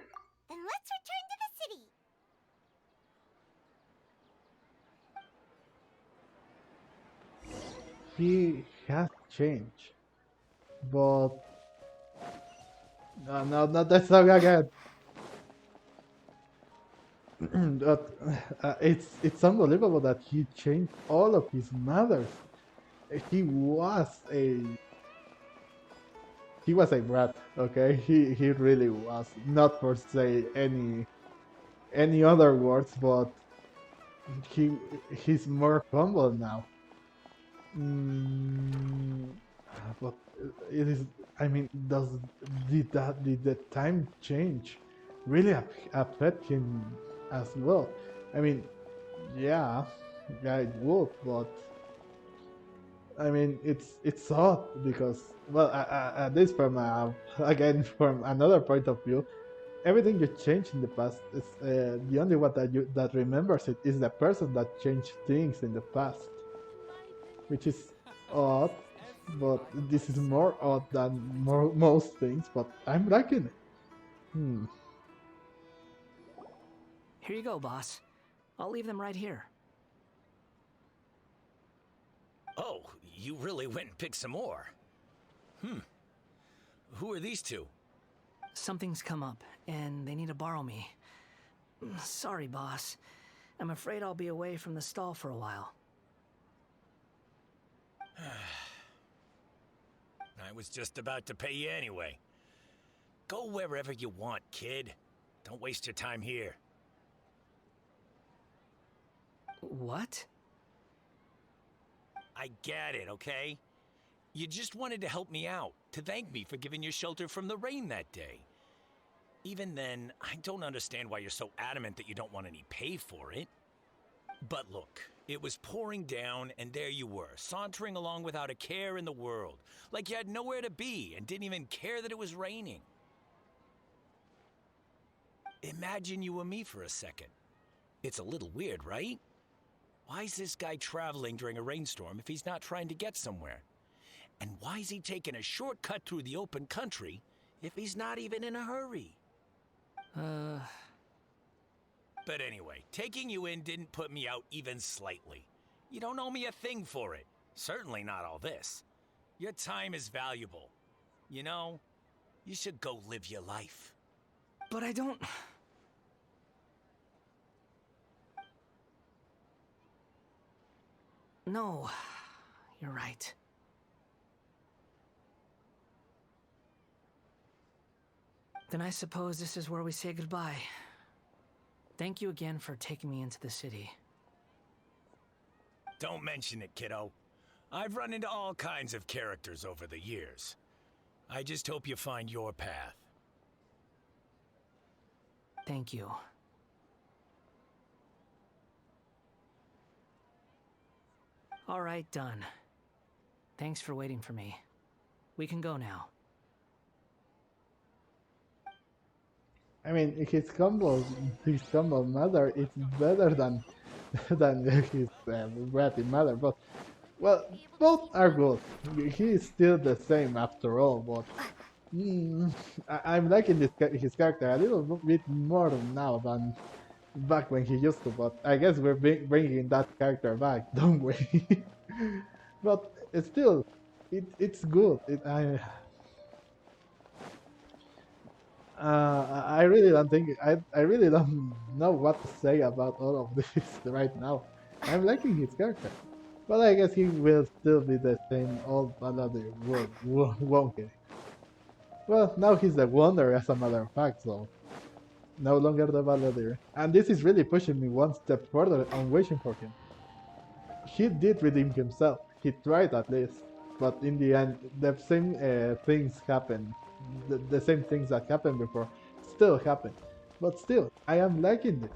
Then let's return to the city. He has changed. But no, not that song again. But it's unbelievable that he changed all of his manners. He was a brat, okay? He really was. Not for say any other words, but he's more humble now. But it is. I mean, did the time change really affect him as well? I mean, yeah, it would, but I mean, it's odd because, well, at least from again from another point of view, everything you change in the past is the only one that remembers it is the person that changed things in the past, which is odd. But this is more odd than most things. But I'm liking it. Here you go, boss. I'll leave them right here. Oh, you really went and picked some more. Who are these two? Something's come up, and they need to borrow me. Sorry, boss. I'm afraid I'll be away from the stall for a while. I was just about to pay you anyway. Go wherever you want, kid. Don't waste your time here. What? I get it, okay? You just wanted to help me out, to thank me for giving you shelter from the rain that day. Even then, I don't understand why you're so adamant that you don't want any pay for it. But look, it was pouring down, and there you were, sauntering along without a care in the world, like you had nowhere to be and didn't even care that it was raining. Imagine you were me for a second. It's a little weird, right? Why is this guy traveling during a rainstorm if he's not trying to get somewhere? And why is he taking a shortcut through the open country if he's not even in a hurry? But anyway, taking you in didn't put me out even slightly. You don't owe me a thing for it. Certainly not all this. Your time is valuable. You know, you should go live your life. But I don't... No, you're right. Then I suppose this is where we say goodbye. Thank you again for taking me into the city. Don't mention it, kiddo. I've run into all kinds of characters over the years. I just hope you find your path. Thank you. All right, done. Thanks for waiting for me. We can go now. I mean, his combo mother is better than his bratty mother, but well, both are good. He is still the same after all, but I'm liking his character a little bit more now than back when he used to. But I guess we're bringing that character back, don't we? But it's still, it's good. I really don't think I really don't know what to say about all of this right now. I'm liking his character, but I guess he will still be the same old balladeer, won't he? Well, now he's the wonder, as a matter of fact, so no longer the balladeer. And this is really pushing me one step further on wishing for him. He did redeem himself. He tried at least, but in the end, the same things happen. The same things that happened before still happen. But still, I am liking it.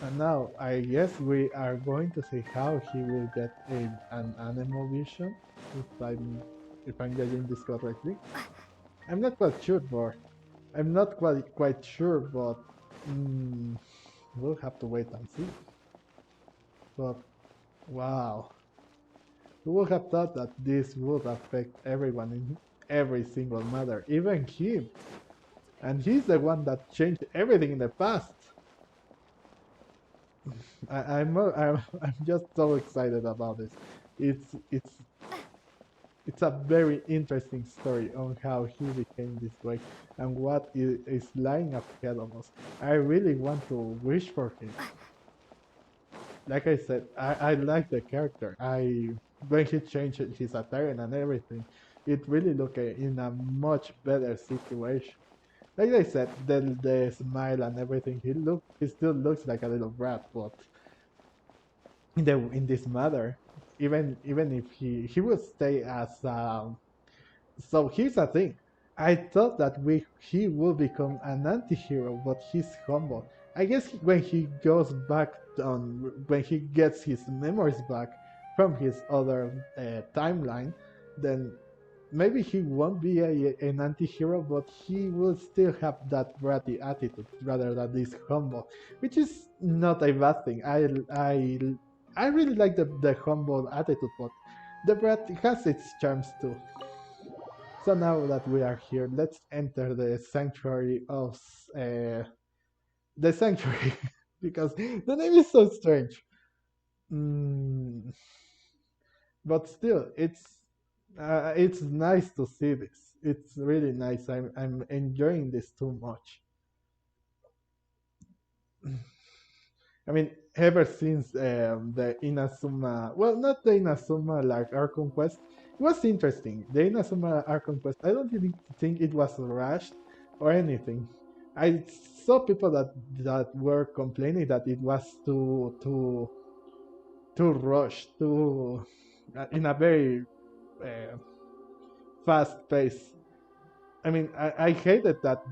And now, I guess we are going to see how he will get an animal vision, if I'm getting this correctly. I'm not quite sure, but we'll have to wait and see. But wow. Who would have thought that this would affect everyone in every single matter, even him? And he's the one that changed everything in the past. I'm just so excited about this. It's a very interesting story on how he became this way and what is lying ahead of us. I really want to wish for him. Like I said, I like the character. When he changed his attire and everything, it really looked in a much better situation. Like I said, the smile and everything, he still looks like a little brat, but in this matter, even if he would stay as so here's the thing. I thought that he will become an anti-hero, but he's humble. I guess when he goes back when he gets his memories back from his other timeline, then maybe he won't be an anti-hero, but he will still have that bratty attitude rather than this humble, which is not a bad thing. I really like the humble attitude, but the brat has its charms too. So now that we are here, let's enter the sanctuary of the sanctuary because the name is so strange. Mm, but still, it's nice to see this. It's really nice. I'm enjoying this too much. I mean, ever since the Inazuma, well, not the Inazuma like Arc Conquest, it was interesting. The Inazuma Arc Conquest, I don't even think it was rushed or anything. I saw people that were complaining that it was too rushed, too in a very uh, fast pace. I mean, I hated that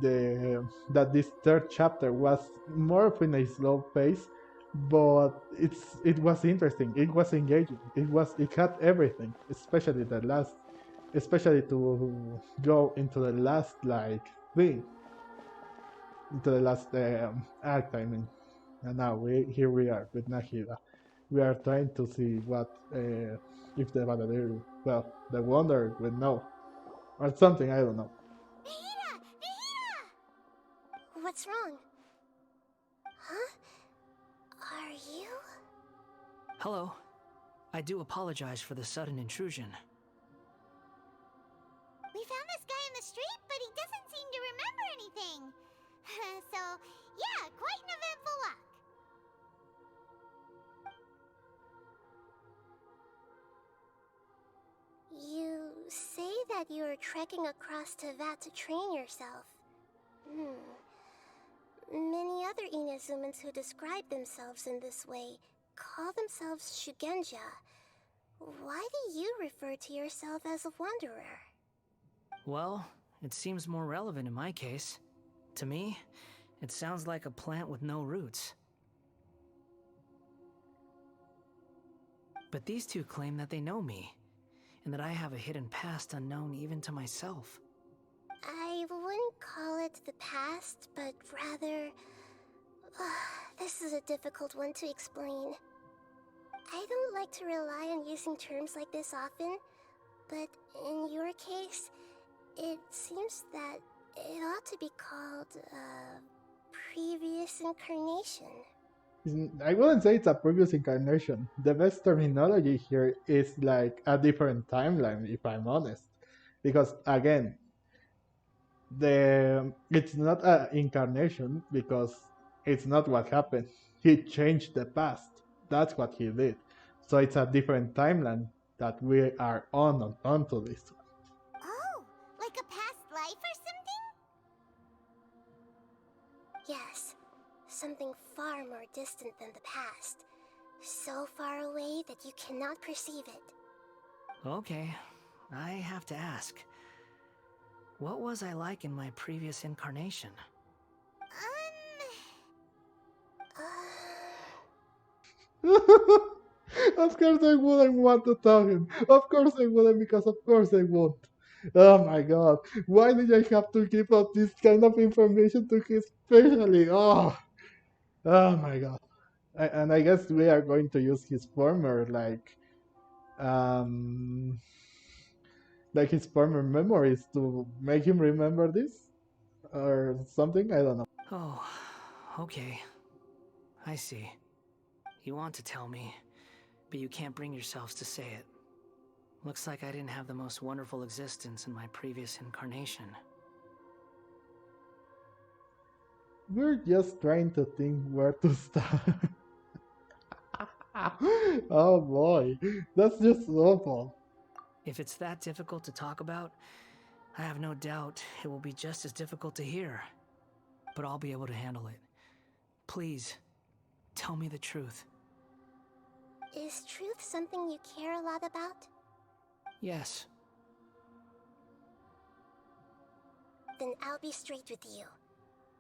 this third chapter was more of in a slow pace, but it was interesting. It was engaging. It had everything, especially to go into the last like thing, into the last act. I mean, and now here we are with Nahida. We are trying to see what if the Battlefield, well, the Wonder would know or something. I don't know. Nahida! Nahida! What's wrong? Huh? Are you? Hello. I do apologize for the sudden intrusion. We found this guy in the street, but he doesn't seem to remember anything. So, yeah, quite an eventful walk. You say that you're trekking across Teyvat to train yourself. Many other Inazumans who describe themselves in this way call themselves Shugenja. Why do you refer to yourself as a wanderer? Well, it seems more relevant in my case. To me, it sounds like a plant with no roots. But these two claim that they know me, and that I have a hidden past unknown even to myself. I wouldn't call it the past, but rather... this is a difficult one to explain. I don't like to rely on using terms like this often, but in your case, it seems that it ought to be called previous incarnation. I wouldn't say it's a previous incarnation. The best terminology here is like a different timeline, if I'm honest. Because again, it's not an incarnation because it's not what happened. He changed the past. That's what he did. So it's a different timeline that we are onto this one. Oh, like a past life or something? Yes, something far more distant than the past. So far away that you cannot perceive it. Okay, I have to ask. What was I like in my previous incarnation? Of course I wouldn't want to tell him. Of course I wouldn't, because of course I won't. Oh my god. Why did I have to give out this kind of information to him especially? Oh my god. And I guess we are going to use his former um his former memories to make him remember this or something. I don't know. Oh, okay. I see. You want to tell me, but you can't bring yourselves to say it. Looks like I didn't have the most wonderful existence in my previous incarnation. We're just trying to think where to start. Oh boy, that's just awful. If it's that difficult to talk about, I have no doubt it will be just as difficult to hear. But I'll be able to handle it. Please, tell me the truth. Is truth something you care a lot about? Yes. Then I'll be straight with you.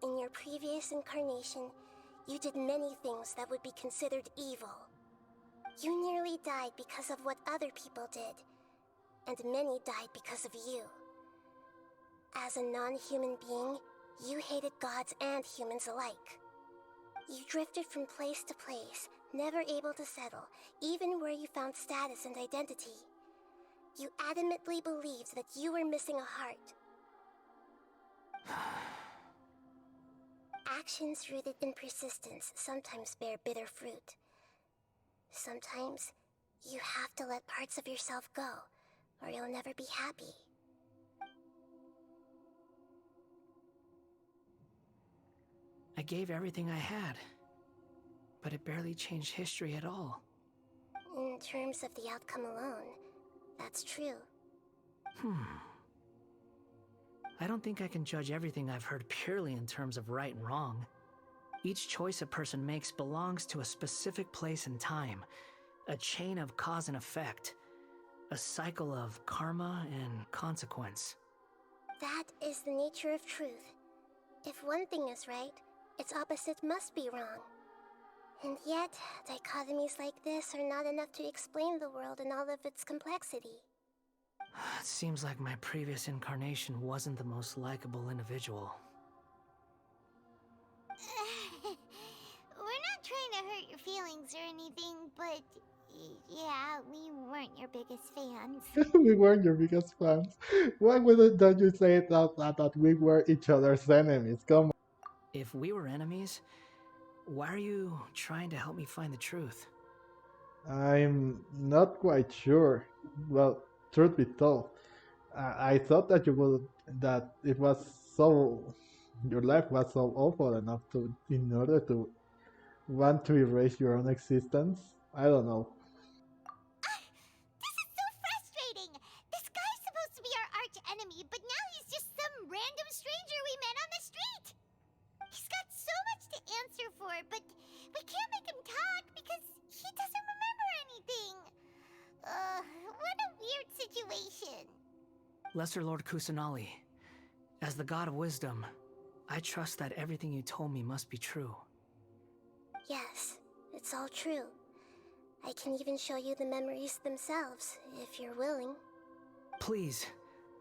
In your previous incarnation, you did many things that would be considered evil. You nearly died because of what other people did, and many died because of you. As a non-human being, you hated gods and humans alike. You drifted from place to place, never able to settle, even where you found status and identity. You adamantly believed that you were missing a heart. Actions rooted in persistence sometimes bear bitter fruit. Sometimes, you have to let parts of yourself go, or you'll never be happy. I gave everything I had, but it barely changed history at all. In terms of the outcome alone, that's true. I don't think I can judge everything I've heard purely in terms of right and wrong. Each choice a person makes belongs to a specific place and time, a chain of cause and effect, a cycle of karma and consequence. That is the nature of truth. If one thing is right, its opposite must be wrong. And yet, dichotomies like this are not enough to explain the world in all of its complexity. It seems like my previous incarnation wasn't the most likable individual. We're not trying to hurt your feelings or anything, but yeah, we weren't your biggest fans. We weren't your biggest fans. Why don't you say that we were each other's enemies? Come on. If we were enemies, why are you trying to help me find the truth? I'm not quite sure. Well, truth be told, I thought that it was so, your life was so awful enough in order to want to erase your own existence. I don't know. This is so frustrating! This guy's supposed to be our arch enemy, but now he's just some random stranger we met on the street! He's got so much to answer for, but we can't make him talk because he doesn't remember anything. What a weird situation. Lesser Lord Kusanali, as the god of wisdom, I trust that everything you told me must be true. Yes, it's all true. I can even show you the memories themselves, if you're willing. Please,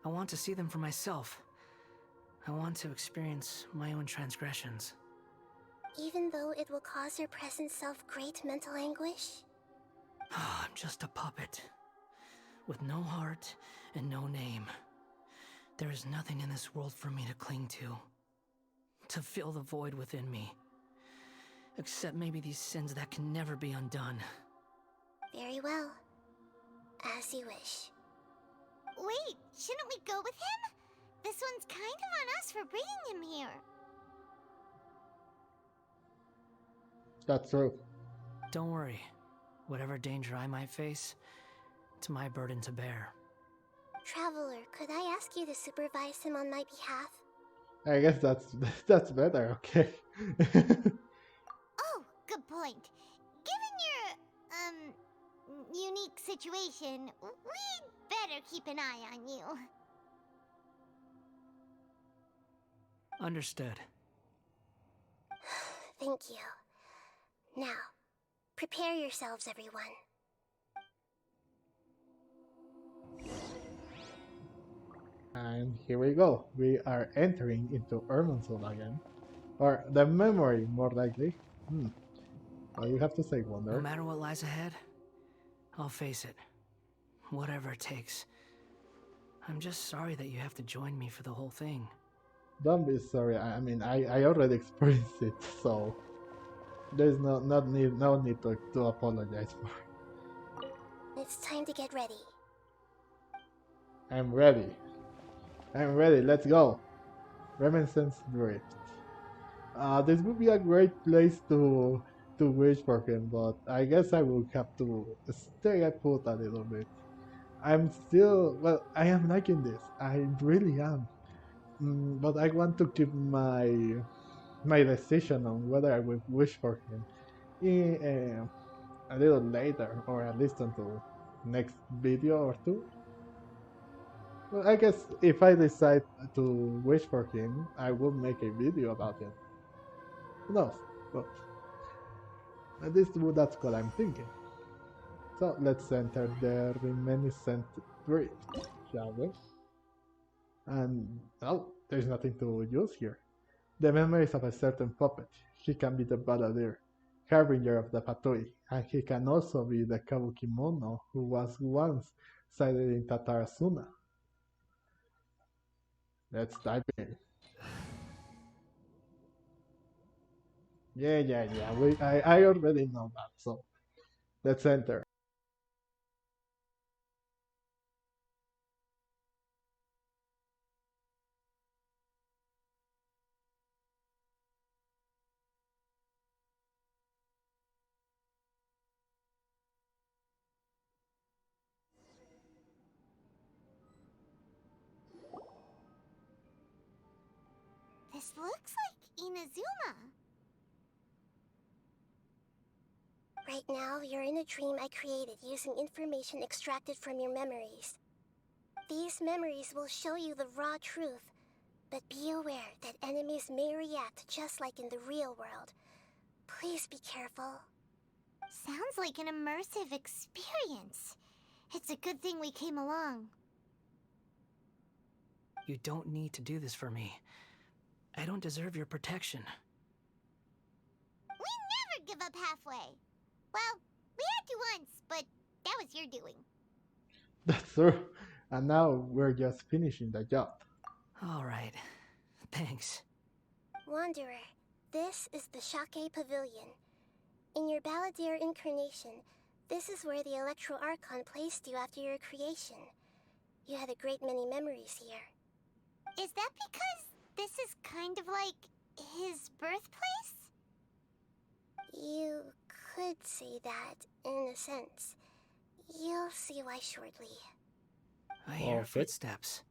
I want to see them for myself. I want to experience my own transgressions. Even though it will cause your present self great mental anguish? I'm just a puppet, with no heart and no name. There is nothing in this world for me to cling to fill the void within me. Except maybe these sins that can never be undone. Very well. As you wish. Wait, shouldn't we go with him? This one's kind of on us for bringing him here. That's true. Don't worry. Whatever danger I might face, it's my burden to bear. Traveler, could I ask you to supervise him on my behalf? I guess that's better. Okay. Oh, good point. Given your, unique situation, we'd better keep an eye on you. Understood. Thank you. Now, prepare yourselves, everyone. And here we go. We are entering into Irminsul again. Or the memory, more likely. What do you have to say, No Wonder? matter what lies ahead, I'll face it. Whatever it takes. I'm just sorry that you have to join me for the whole thing. Don't be sorry. I mean, I already experienced it, so there's no need to apologize for. It's time to get ready. I'm ready. Let's go. Reminiscence Drift. This would be a great place to wish for him, but I guess I will have to stay put a little bit. I am liking this. I really am. But I want to keep my decision on whether I will wish for him a little later, or at least until next video or two. Well, I guess if I decide to wish for him, I will make a video about it. Who knows? But at least that's what I'm thinking. So let's enter the reminiscent drift, shall we? And oh, there's nothing to use here. The memories of a certain puppet. He can be the balladeer, harbinger of the Patui, and he can also be the Kabukimono who was once sighted in Tatarasuna. Let's dive in. Yeah. I already know that. So let's enter. This looks like Inazuma. Right now, you're in a dream I created using information extracted from your memories. These memories will show you the raw truth, but be aware that enemies may react just like in the real world. Please be careful. Sounds like an immersive experience. It's a good thing we came along. You don't need to do this for me. I don't deserve your protection. We never give up halfway. Well, we had to once, but that was your doing. That's true. And now we're just finishing the job. All right. Thanks. Wanderer, this is the Shake Pavilion. In your Balladeer incarnation, this is where the Electro Archon placed you after your creation. You had a great many memories here. Is that because this is kind of like his birthplace? You could say that, in a sense. You'll see why shortly. I hear Okay. footsteps.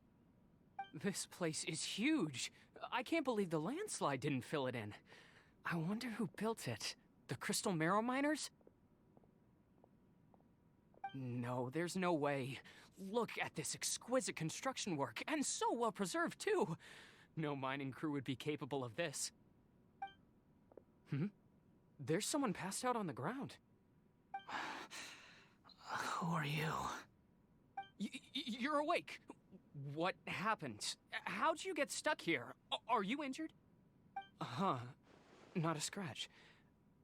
This place is huge. I can't believe the landslide didn't fill it in. I wonder who built it. The Crystal Marrow Miners? No, there's no way. Look at this exquisite construction work, and so well preserved, too. No mining crew would be capable of this. There's someone passed out on the ground. Who are you? You're awake. What happened? How'd you get stuck here? Are you injured? Huh. Not a scratch.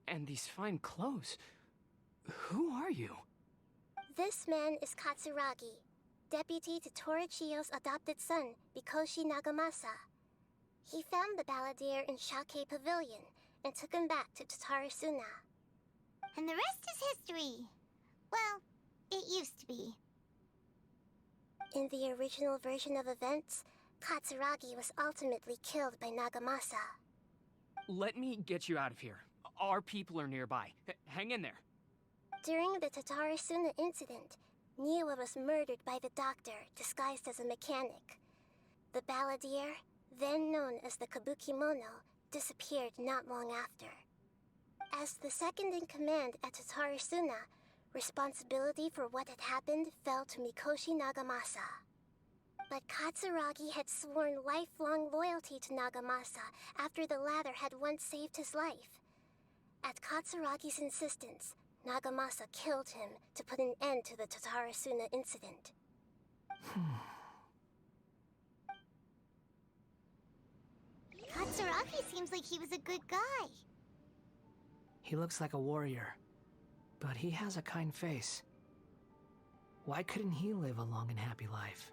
And these fine clothes. Who are you? This man is Katsuragi, deputy to Torichio's adopted son, Mikoshi Nagamasa. He found the Balladeer in Shake Pavilion and took him back to Tatarasuna. And the rest is history. Well, it used to be. In the original version of events, Katsuragi was ultimately killed by Nagamasa. Let me get you out of here. Our people are nearby. Hang in there. During the Tatarasuna incident, Niwa was murdered by the doctor disguised as a mechanic. The Balladeer, then known as the Kabukimono, disappeared not long after. As the second in command at Tatarasuna, responsibility for what had happened fell to Mikoshi Nagamasa. But Katsuragi had sworn lifelong loyalty to Nagamasa after the latter had once saved his life. At Katsuragi's insistence, Nagamasa killed him to put an end to the Tatarasuna incident. Katsuragi seems like he was a good guy. He looks like a warrior, but he has a kind face. Why couldn't he live a long and happy life?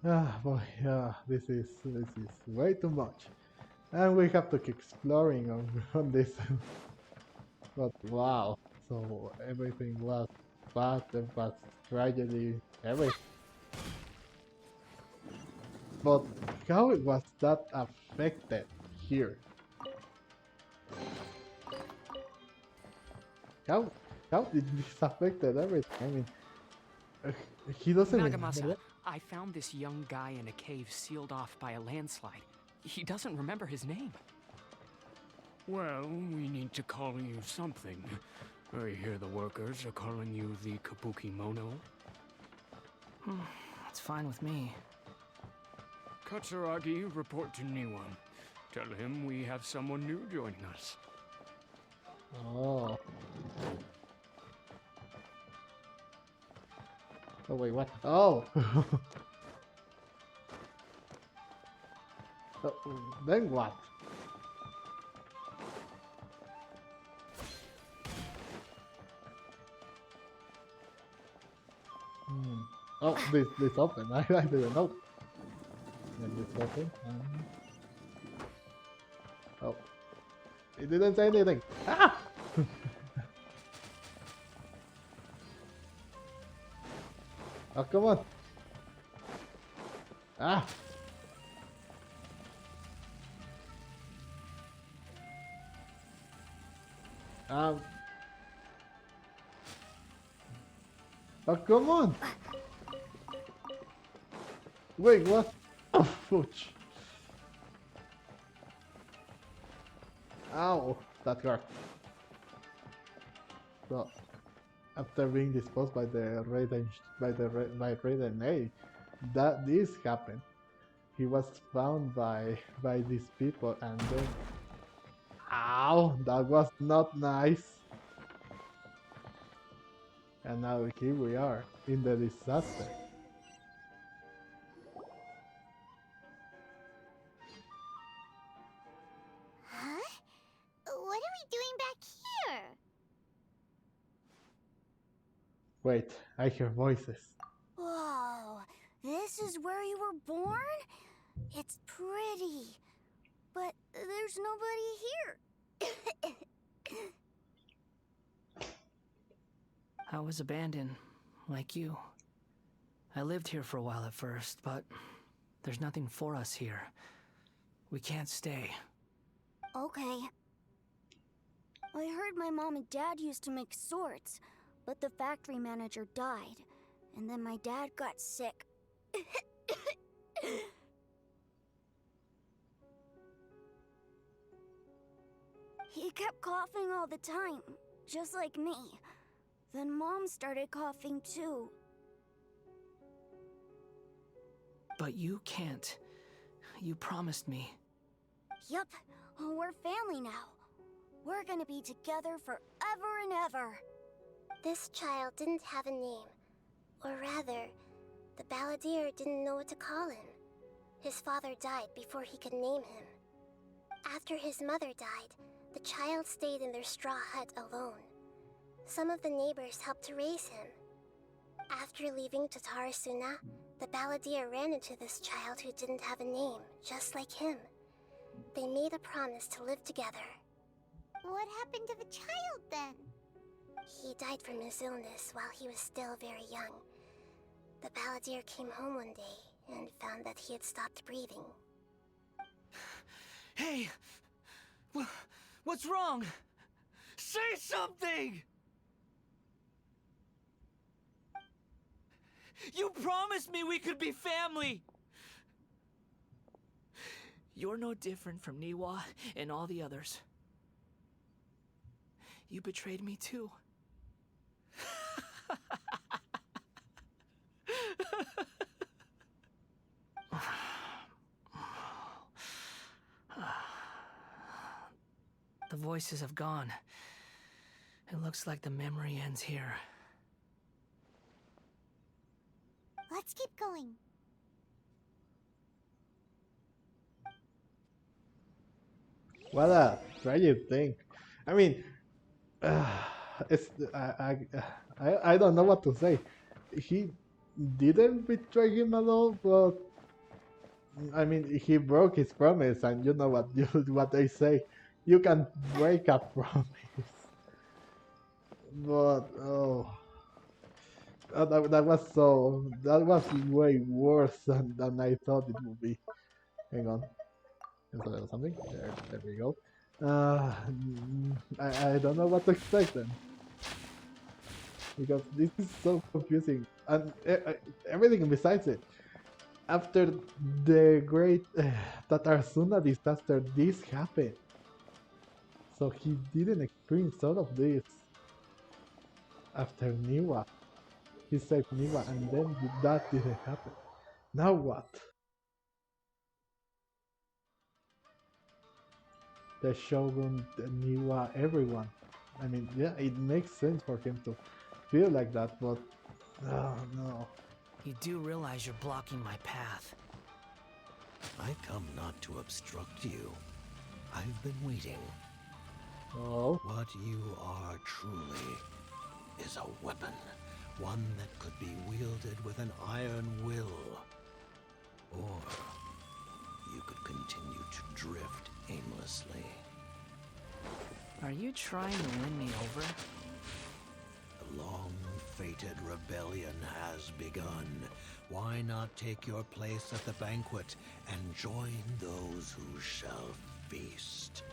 Ah, boy, yeah, this is way too much, and we have to keep exploring on this. But wow, so everything was bad, there was tragedy, everything. But how was that affected here? How did this affected everything? I mean, he doesn't remember Nagamasa, that? I found this young guy in a cave sealed off by a landslide. He doesn't remember his name. Well, we need to call you something. I hear the workers are calling you the Kabukimono. It's fine with me. Katsuragi, report to Niwa. Tell him we have someone new joining us. Oh. Oh wait, what? Oh. Oh, then what? Oh, this open. I didn't know. And this open. Oh, he didn't say anything. Ah! Oh, come on. Ah! Um. Oh, come on. Wait, what? Oh, fudge. Ow, that hurt. So, after being disposed by the Raiden, by Raiden A, that this happened. He was found by these people, and then, ow, that was not nice. And now here we are in the disaster. Huh? What are we doing back here? Wait, I hear voices. Whoa, this is where you were born? It's pretty, but there's nobody here. I was abandoned, like you. I lived here for a while at first, but there's nothing for us here. We can't stay. Okay. I heard my mom and dad used to make swords, but the factory manager died, and then my dad got sick. He kept coughing all the time, just like me. Then Mom started coughing too. But you can't. You promised me. Yup, we're family now. We're gonna be together forever and ever. This child didn't have a name. Or rather, the balladeer didn't know what to call him. His father died before he could name him. After his mother died, the child stayed in their straw hut alone. Some of the neighbors helped to raise him. After leaving Tatarasuna, the balladeer ran into this child who didn't have a name, just like him. They made a promise to live together. What happened to the child then? He died from his illness while he was still very young. The balladeer came home one day and found that he had stopped breathing. Hey! What's wrong? Say something! You promised me we could be family! You're no different from Niwa and all the others. You betrayed me too. The voices have gone. It looks like the memory ends here. Let's keep going. What a tragic thing. I mean, it's I don't know what to say. He didn't betray him at all, but I mean, he broke his promise, and you know what they say. You can break a promise, but that was way worse than I thought it would be. Hang on, is there something? There we go. I don't know what to expect then, because this is so confusing, and everything besides it. After the great Tatarsuna disaster, this happened. So he didn't experience all of this. After Niwa, he saved Niwa, and then that didn't happen. Now what? The Shogun, the Niwa, everyone. I mean, yeah, it makes sense for him to feel like that, but oh no. You do realize you're blocking my path. I come not to obstruct you. I've been waiting. Oh, What you are truly is a weapon. One that could be wielded with an iron will. Or you could continue to drift aimlessly. Are you trying to win me over? The long-fated rebellion has begun. Why not take your place at the banquet and join those who shall feast?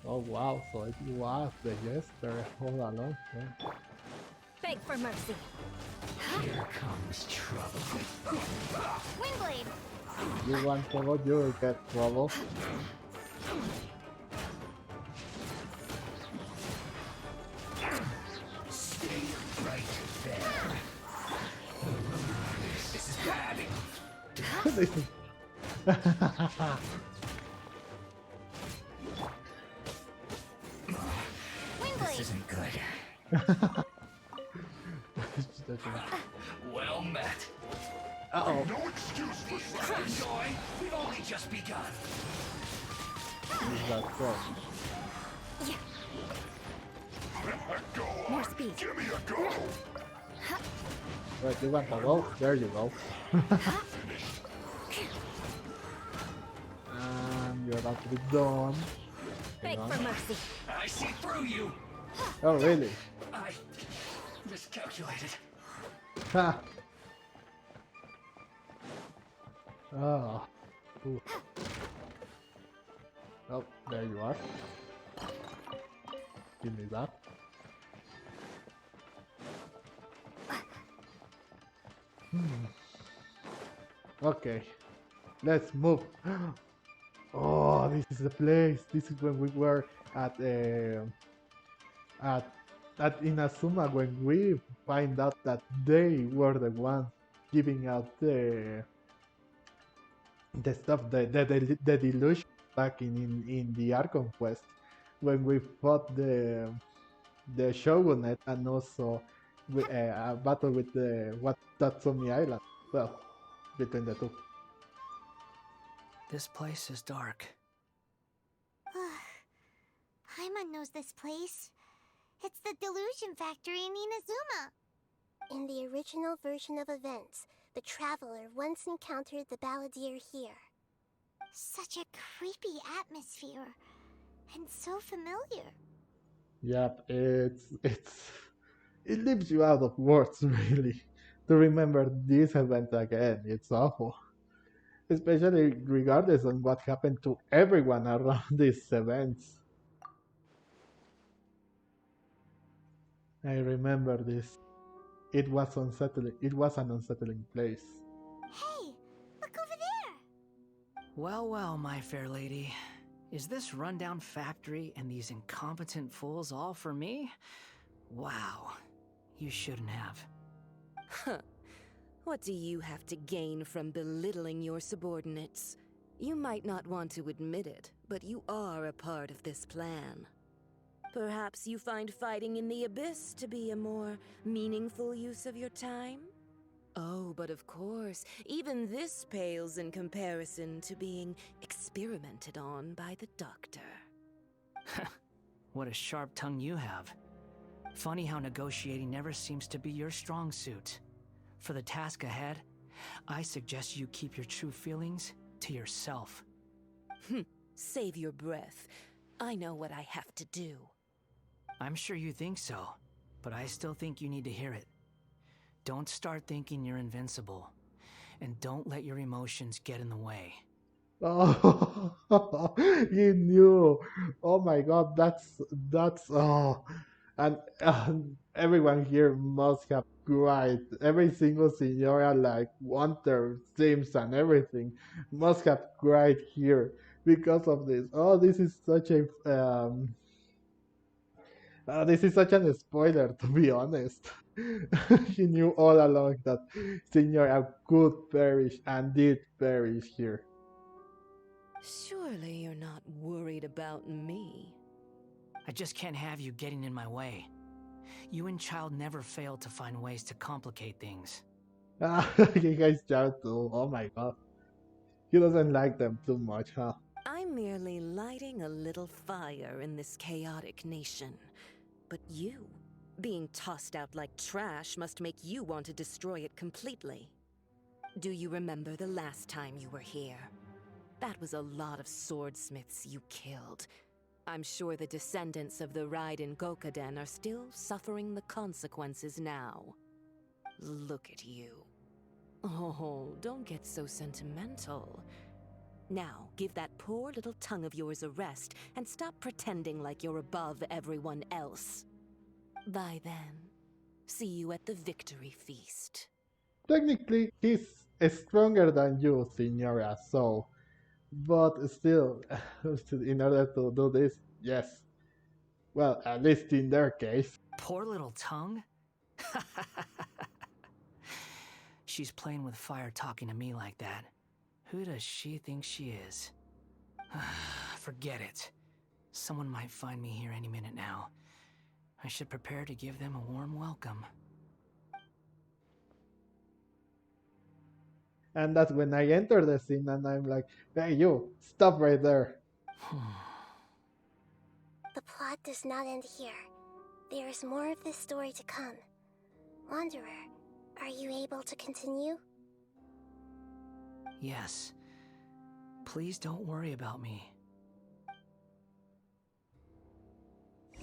Oh wow, so it was the jester all along. Yeah. Beg for mercy. Here comes trouble. Windblade! You want trouble, you will get trouble. Stay right there. This is bad. This is- Windblade! Isn't good. Well met. Uh-oh. No excuse for slapping joy. We've only just begun. Is that so? Go on. More speed. Give me a go. Right, you want to go? There you go. And you're about to be done. Hang Beg on. for mercy. I see through you. Oh, really? I miscalculated. Ha! Oh. Ooh. Oh, there you are. Give me that. Okay, let's move. Oh, this is the place. This is when we were at at Inazuma, when we find out that they were the ones giving out the stuff, the delusion back in the Archon quest, when we fought the Shogunate, and also a battle with the Tatsumi Island. Well, between the two. This place is dark. Paimon knows this place. It's the Delusion Factory in Inazuma. In the original version of events, the Traveler once encountered the Balladeer here. Such a creepy atmosphere. And so familiar. Yep, it leaves you out of words, really, to remember this event again. It's awful, especially regardless of what happened to everyone around these events. I remember this. It was unsettling. It was an unsettling place. Hey, look over there. Well, well, my fair lady. Is this rundown factory and these incompetent fools all for me? Wow. You shouldn't have. Huh. What do you have to gain from belittling your subordinates? You might not want to admit it, but you are a part of this plan. Perhaps you find fighting in the Abyss to be a more meaningful use of your time? Oh, but of course, even this pales in comparison to being experimented on by the Doctor. What a sharp tongue you have. Funny how negotiating never seems to be your strong suit. For the task ahead, I suggest you keep your true feelings to yourself. Save your breath. I know what I have to do. I'm sure you think so, but I still think you need to hear it. Don't start thinking you're invincible, and don't let your emotions get in the way. Oh, you knew. Oh my God, that's oh, and everyone here must have cried. Every single senora, like Wonder, Sims, and everything, must have cried here because of this. Oh, this is such an spoiler, to be honest. He knew all along that Senora could perish and did perish here. Surely you're not worried about me. I just can't have you getting in my way. You and Child never fail to find ways to complicate things. You guys Child too. Oh my God. He doesn't like them too much, huh? I'm merely lighting a little fire in this chaotic nation. But you, being tossed out like trash, must make you want to destroy it completely. Do you remember the last time you were here? That was a lot of swordsmiths you killed. I'm sure the descendants of the Raiden Gokaden are still suffering the consequences now. Look at you. Oh, don't get so sentimental. Now, give that poor little tongue of yours a rest and stop pretending like you're above everyone else. Bye then. See you at the victory feast. Technically, he's stronger than you, Signora, so. But still, in order to do this, yes. Well, at least in their case. Poor little tongue? She's playing with fire talking to me like that. Who does she think she is? Forget it. Someone might find me here any minute now. I should prepare to give them a warm welcome. And that's when I enter the scene and I'm like, hey, you, stop right there. The plot does not end here. There is more of this story to come. Wanderer, are you able to continue? Yes. Please don't worry about me.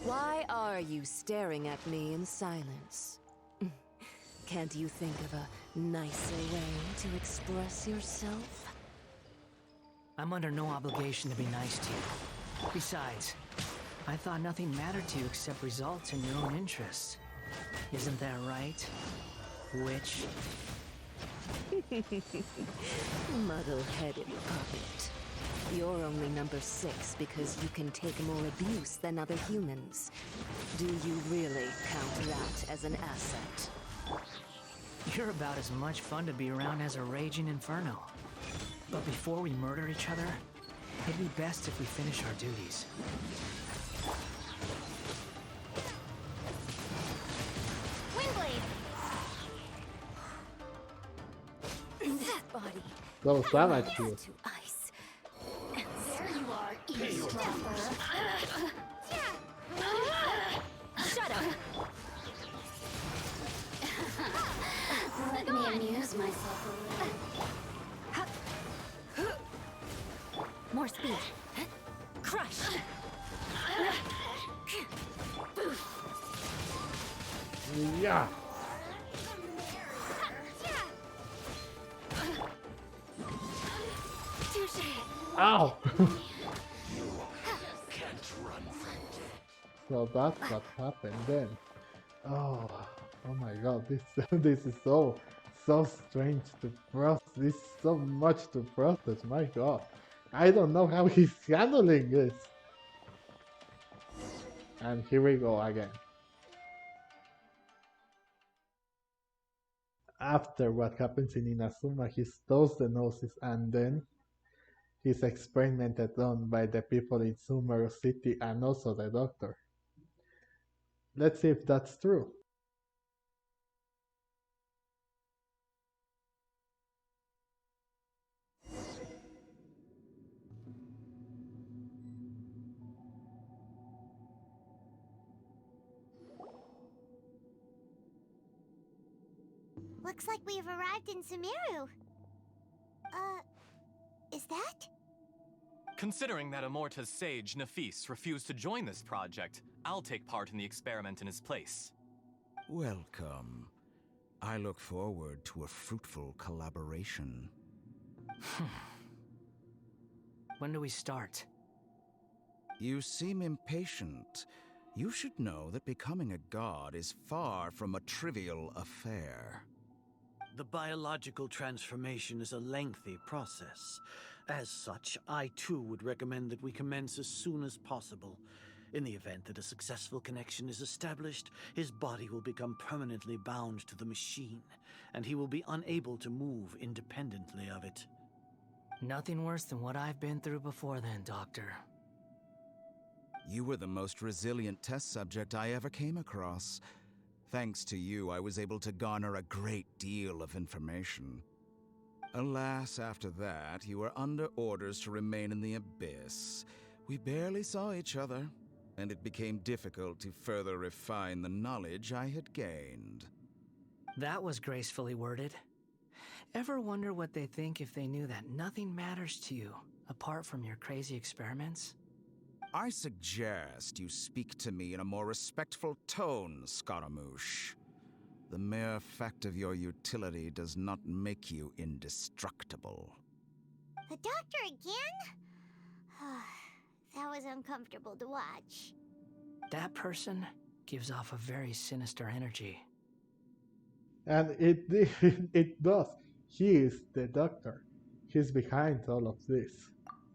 Why are you staring at me in silence? Can't you think of a nicer way to express yourself? I'm under no obligation to be nice to you. Besides, I thought nothing mattered to you except results and your own interests. Isn't that right, witch? Muddle-headed puppet. You're only number 6 because you can take more abuse than other humans. Do you really count that as an asset? You're about as much fun to be around as a raging inferno. But before we murder each other, it'd be best if we finish our duties. Windblade! This body So savage you. to ice. There you are, eavesdropper. Shut up! Let me amuse myself a little. More speed. Crush! Yeah. Ow! So that's what happened then. Oh my god, this is so strange to process. This is so much to process, my god. I don't know how he's handling this. And here we go again. After what happens in Inazuma, he stows the noses and then he's experimented on by the people in Sumeru City and also the doctor. Let's see if that's true. Looks like we've arrived in Sumeru. Is that? Considering that Amorta's sage, Nafis, refused to join this project, I'll take part in the experiment in his place. Welcome. I look forward to a fruitful collaboration. When do we start? You seem impatient. You should know that becoming a god is far from a trivial affair. The biological transformation is a lengthy process. As such, I too would recommend that we commence as soon as possible. In the event that a successful connection is established, his body will become permanently bound to the machine, and he will be unable to move independently of it. Nothing worse than what I've been through before then, Doctor. You were the most resilient test subject I ever came across. Thanks to you, I was able to garner a great deal of information. Alas, after that, you were under orders to remain in the abyss. We barely saw each other, and it became difficult to further refine the knowledge I had gained. That was gracefully worded. Ever wonder what they think if they knew that nothing matters to you apart from your crazy experiments? I suggest you speak to me in a more respectful tone, Scaramouche. The mere fact of your utility does not make you indestructible. The doctor again? That was uncomfortable to watch. That person gives off a very sinister energy. And it does. He is the doctor. He's behind all of this.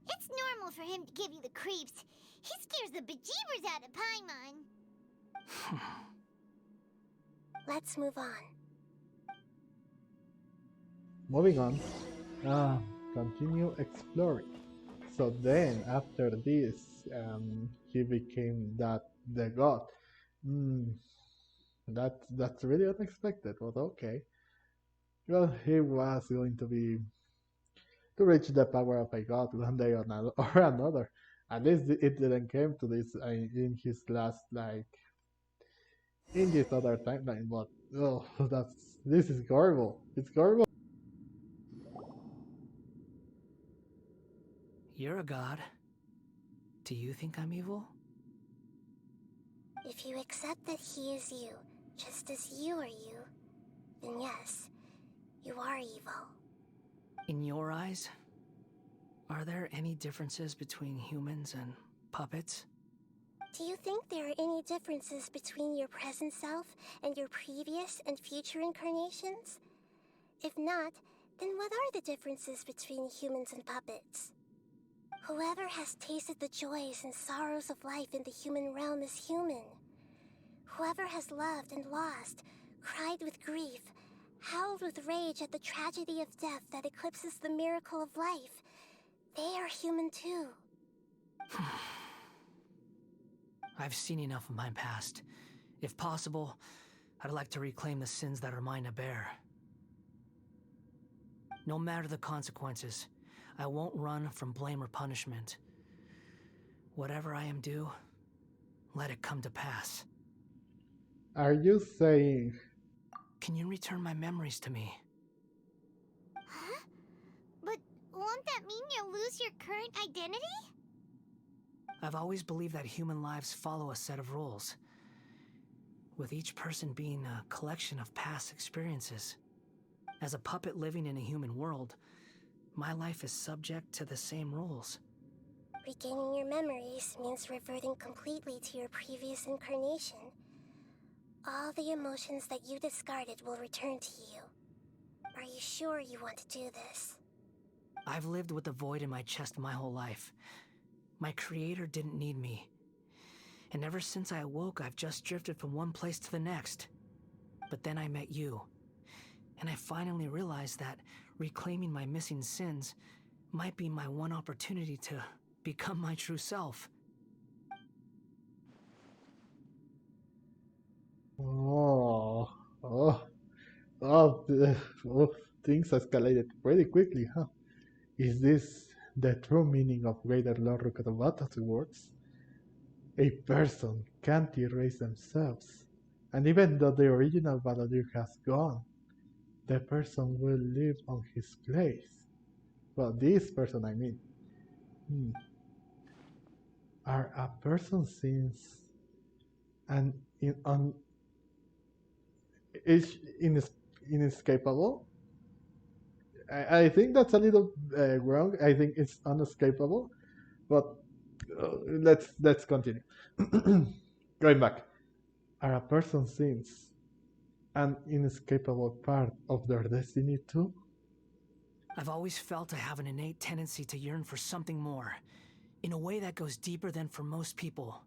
It's normal for him to give you the creeps. He scares the bejeebers out of Paimon. Let's move on. Moving on. Continue exploring. So then, after this, he became the god. That's really unexpected, but okay. Well, he was going to reach the power of a god one day or another. At least it didn't came to this in his last in this other timeline. But this is horrible. It's horrible. You're a god. Do you think I'm evil? If you accept that he is you, just as you are you, then yes, you are evil. In your eyes, are there any differences between humans and puppets? Do you think there are any differences between your present self and your previous and future incarnations? If not, then what are the differences between humans and puppets? Whoever has tasted the joys and sorrows of life in the human realm is human. Whoever has loved and lost, cried with grief, howled with rage at the tragedy of death that eclipses the miracle of life, they are human too. I've seen enough of my past. If possible, I'd like to reclaim the sins that are mine to bear. No matter the consequences, I won't run from blame or punishment. Whatever I am due, let it come to pass. Are you saying... Can you return my memories to me? Huh? But won't that mean you'll lose your current identity? I've always believed that human lives follow a set of rules, with each person being a collection of past experiences. As a puppet living in a human world, my life is subject to the same rules. Regaining your memories means reverting completely to your previous incarnation. All the emotions that you discarded will return to you. Are you sure you want to do this? I've lived with a void in my chest my whole life. My creator didn't need me. And ever since I awoke, I've just drifted from one place to the next. But then I met you. And I finally realized that reclaiming my missing sins might be my one opportunity to become my true self. Things escalated pretty quickly, huh? Is this the true meaning of Greater Lord Rukadabata's words? A person can't erase themselves, and even though the original Balladeer has gone, the person will live on his place. Well, this person, I mean. Are a person's sins and is inescapable? I think that's a little wrong. I think it's unescapable, but let's continue. Going back, are a person's sins an inescapable part of their destiny too? I've always felt I have an innate tendency to yearn for something more, in a way that goes deeper than for most people.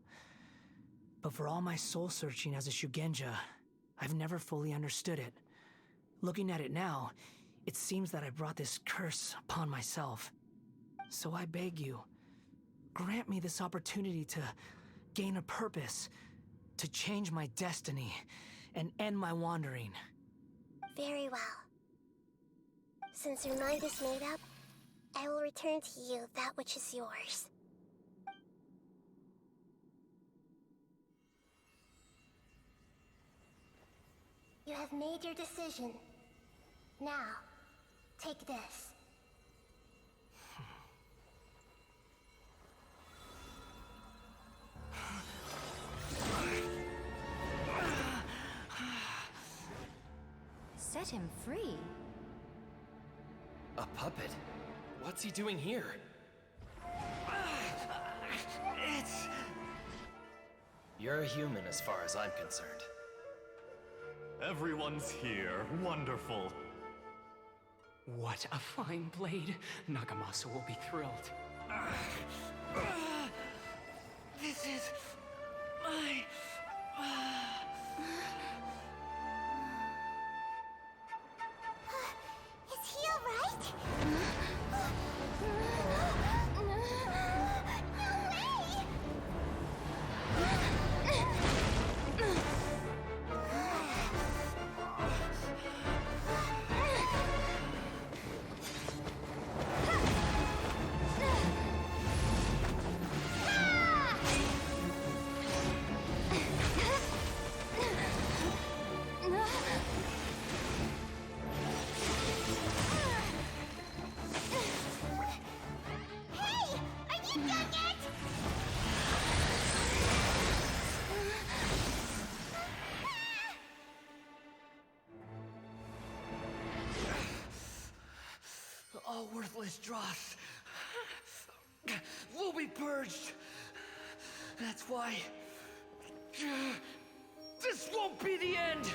But for all my soul searching as a Shugenja, I've never fully understood it. Looking at it now, it seems that I brought this curse upon myself. So I beg you, grant me this opportunity to gain a purpose, to change my destiny, and end my wandering. Very well. Since your mind is made up, I will return to you that which is yours. You have made your decision. Now, Take this. Set him free? A puppet? What's he doing here? You're a human as far as I'm concerned. Everyone's here. Wonderful. What a fine blade. Nagamasa will be thrilled. This is my... Is he alright? All worthless dross will be purged. That's why this won't be the end.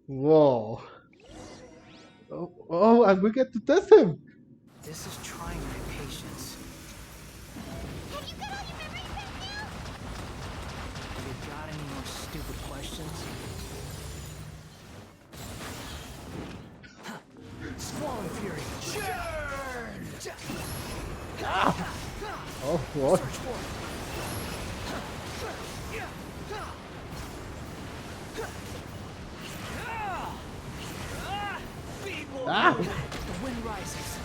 Whoa. Oh, and we get to test him. This is trying my patience. Have you got all your memories back now? Have you got any more stupid questions? Squall Fury! Churn! Ah! Oh, what? Ah! The wind rises.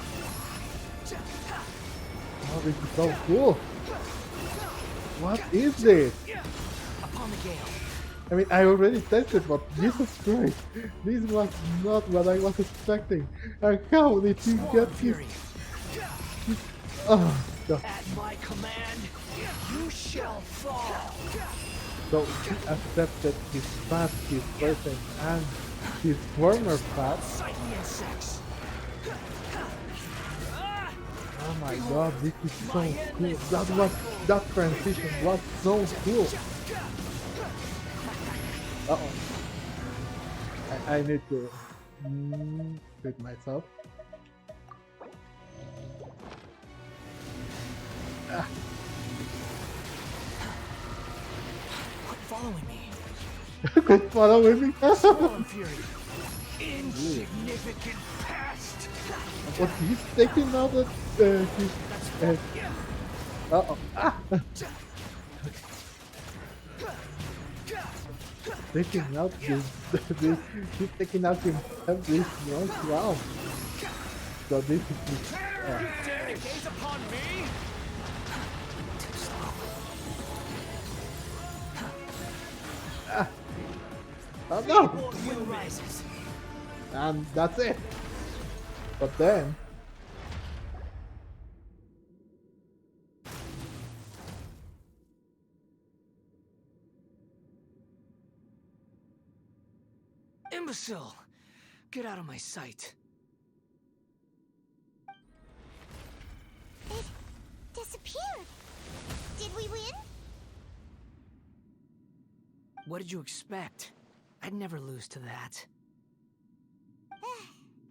Oh, this is so cool. What is this? Upon the gale. I mean, I already tested, but Jesus Christ, this was not what I was expecting. And how did he get this? Oh, God. At my command, you shall fall. So he accepted his past, his present, and his former past. Oh my God, this is so cool. That transition was so cool. Uh-oh. I need to fit myself. Ah. Quit following me. Quit following me. Squall Fury. Insignificant past. But he's taking out his uh-oh. Ah. Taking out he's taking out himself this one round. So this is his, Dare to gaze upon me? oh no! Wind rises. And that's it. But then Imbecile! Get out of my sight. It disappeared. Did we win? What did you expect? I'd never lose to that.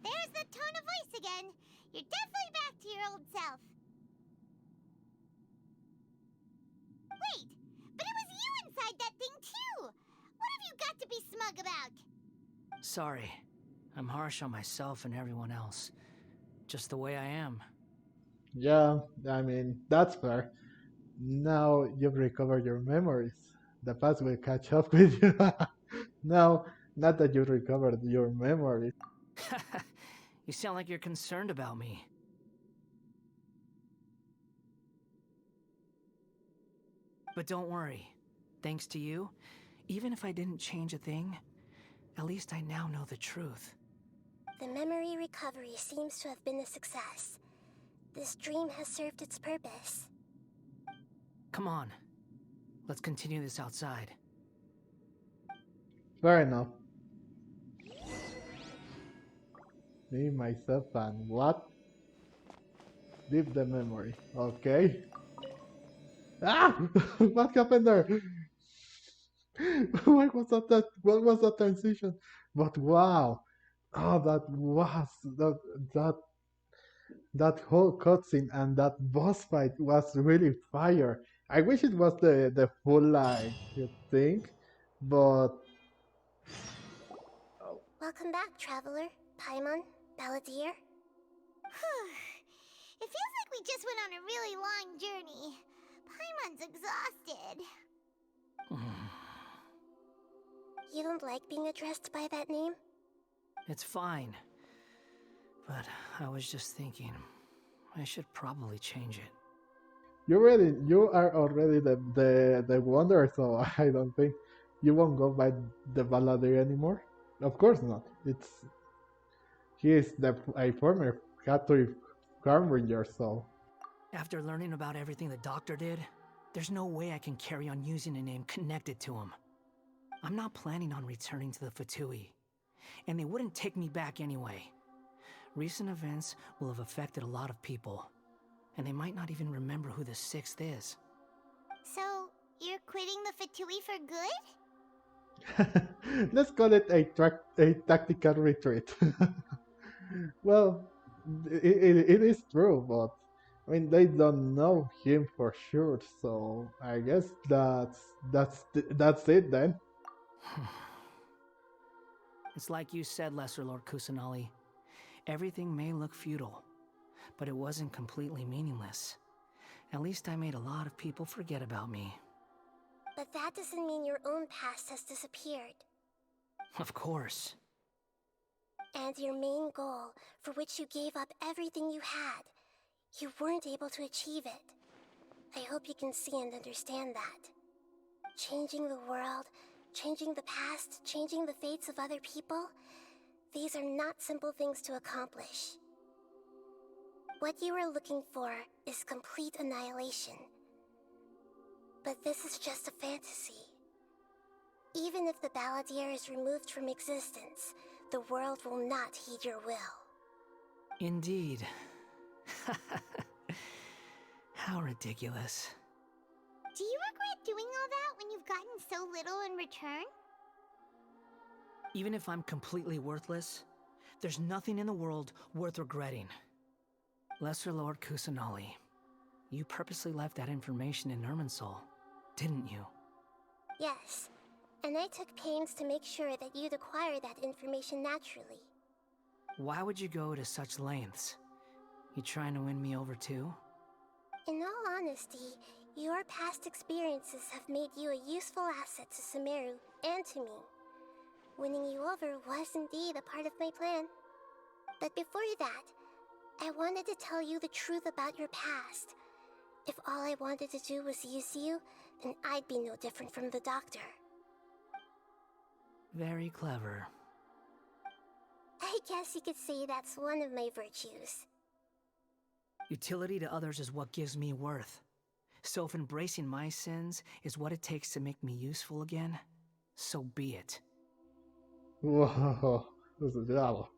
There's the tone of voice again. You're definitely back to your old self. Wait, but it was you inside that thing too! What have you got to be smug about? Sorry. I'm harsh on myself and everyone else. Just the way I am. Yeah, I mean, that's fair. Now you've recovered your memories. The past will catch up with you. No, not that you recovered your memories. You sound like you're concerned about me. But don't worry. Thanks to you, even if I didn't change a thing, at least I now know the truth. The memory recovery seems to have been a success. This dream has served its purpose. Come on. Let's continue this outside. Fair enough. Me, myself, and what? Leave the memory. Okay. Ah! What happened there? What was that transition? But wow. Oh, that whole cutscene and that boss fight was really fire. I wish it was the full like thing, but Welcome back, Traveler, Paimon, Balladeer. It feels like we just went on a really long journey. Paimon's exhausted. You don't like being addressed by that name? It's fine. But I was just thinking, I should probably change it. you are already the wonder, so I don't think you won't go by the Balladeer anymore. Of course not. He is a former Hattori Farm Ranger, so After learning about everything the doctor did, there's no way I can carry on using a name connected to him. I'm not planning on returning to the Fatui, and they wouldn't take me back anyway. Recent events will have affected a lot of people, and they might not even remember who the sixth is. So, you're quitting the Fatui for good? let's call it a tactical retreat. Well, it is true, but I mean they don't know him for sure, so I guess that's it then. It's like you said, Lesser Lord Kusanali. Everything may look futile, but it wasn't completely meaningless. At least I made a lot of people forget about me. But that doesn't mean your own past has disappeared. Of course. And your main goal, for which you gave up everything you had, you weren't able to achieve it. I hope you can see and understand that. Changing the world, changing the past, changing the fates of other people, these are not simple things to accomplish. What you are looking for is complete annihilation. But this is just a fantasy. Even if the Balladeer is removed from existence, the world will not heed your will. Indeed. How ridiculous. Do you regret doing all that when you've gotten so little in return? Even if I'm completely worthless, there's nothing in the world worth regretting. Lesser Lord Kusanali, you purposely left that information in Irminsul, didn't you? Yes, and I took pains to make sure that you'd acquire that information naturally. Why would you go to such lengths? You trying to win me over too? In all honesty, your past experiences have made you a useful asset to Sumeru and to me. Winning you over was indeed a part of my plan. But before that, I wanted to tell you the truth about your past. If all I wanted to do was use you, then I'd be no different from the doctor. Very clever. I guess you could say that's one of my virtues. Utility to others is what gives me worth. So if embracing my sins is what it takes to make me useful again, so be it. Whoa, wow.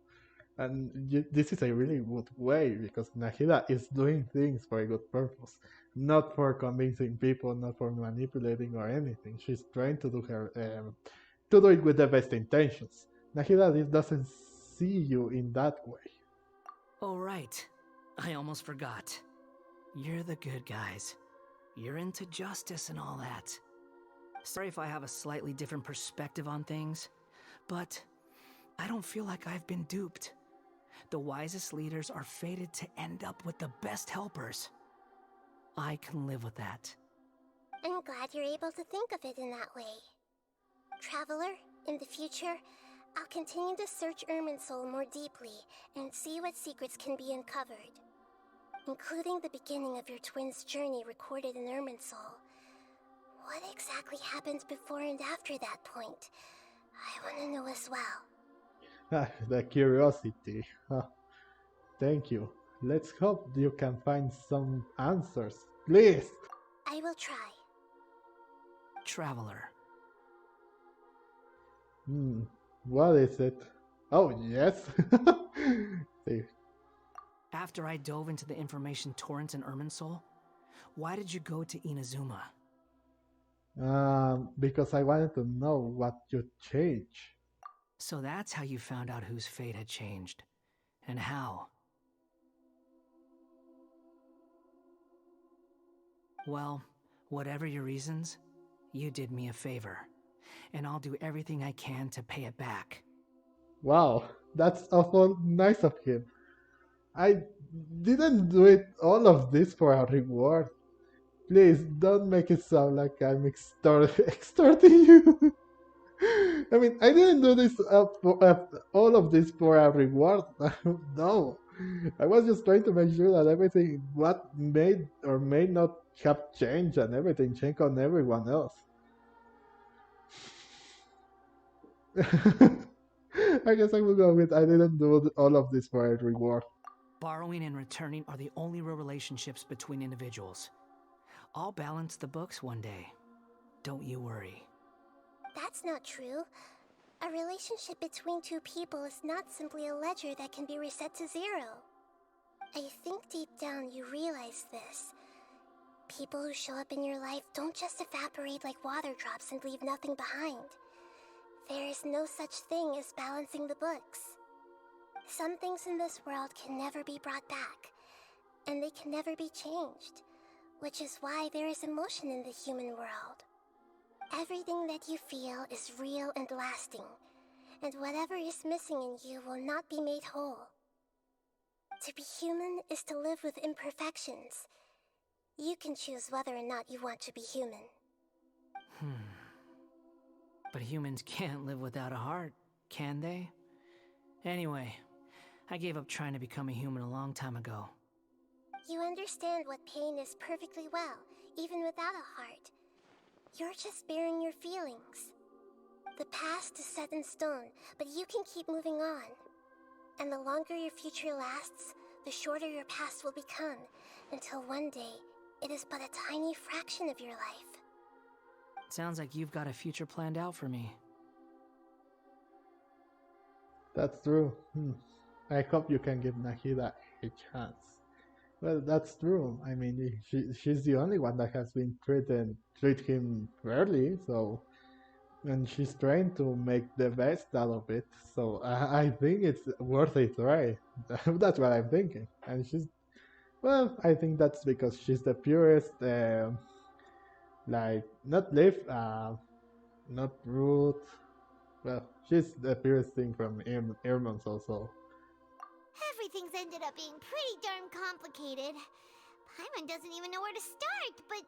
And this is a really good way because Nahida is doing things for a good purpose, not for convincing people, not for manipulating or anything. She's trying to do her to do it with the best intentions. Nahida doesn't see you in that way. Oh, right. I almost forgot. You're the good guys. You're into justice and all that. Sorry if I have a slightly different perspective on things, but I don't feel like I've been duped. The wisest leaders are fated to end up with the best helpers. I can live with that. I'm glad you're able to think of it in that way. Traveler, in the future, I'll continue to search Irminsul more deeply and see what secrets can be uncovered, including the beginning of your twins' journey recorded in Irminsul. What exactly happened before and after that point? I want to know as well. The curiosity. Thank you. Let's hope you can find some answers. Please! I will try. Traveler. What is it? Oh, yes. See. After I dove into the information torrent in Irminsul, why did you go to Inazuma? Because I wanted to know what you'd change. So that's how you found out whose fate had changed. And how. Well, whatever your reasons, you did me a favor. And I'll do everything I can to pay it back. Wow, that's awful nice of him. I didn't do it all of this for a reward. Please don't make it sound like I'm extorting you. I mean, I didn't do this all of this for a reward. No, I was just trying to make sure that everything what may or may not have changed and everything changed on everyone else. I guess I will go with I didn't do all of this for a reward. Borrowing and returning are the only real relationships between individuals. I'll balance the books one day. Don't you worry. That's not true. A relationship between two people is not simply a ledger that can be reset to zero. I think deep down you realize this. People who show up in your life don't just evaporate like water drops and leave nothing behind. There is no such thing as balancing the books. Some things in this world can never be brought back, and they can never be changed, which is why there is emotion in the human world. Everything that you feel is real and lasting, and whatever is missing in you will not be made whole. To be human is to live with imperfections. You can choose whether or not you want to be human. But humans can't live without a heart, can they? Anyway, I gave up trying to become a human a long time ago. You understand what pain is perfectly well, even without a heart. You're just bearing your feelings. The past is set in stone, but you can keep moving on. And the longer your future lasts, the shorter your past will become, until one day, it is but a tiny fraction of your life. Sounds like you've got a future planned out for me. That's true. I hope you can give Nahida a chance. Well, that's true. I mean, she's the only one that has been treat him fairly, so, and she's trying to make the best out of it. So I think it's worth a try. That's what I'm thinking. And well, I think that's because she's the purest, like not live, not rude. Well, she's the purest thing from Irmons also. Everything's ended up being pretty darn complicated. Paimon doesn't even know where to start, but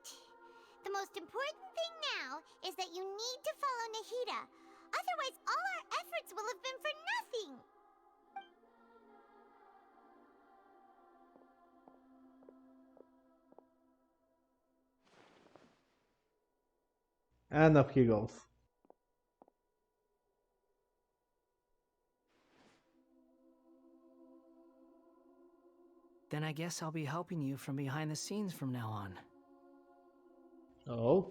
the most important thing now is that you need to follow Nahida. Otherwise, all our efforts will have been for nothing. And off he goes. Then I guess I'll be helping you from behind the scenes from now on. Oh?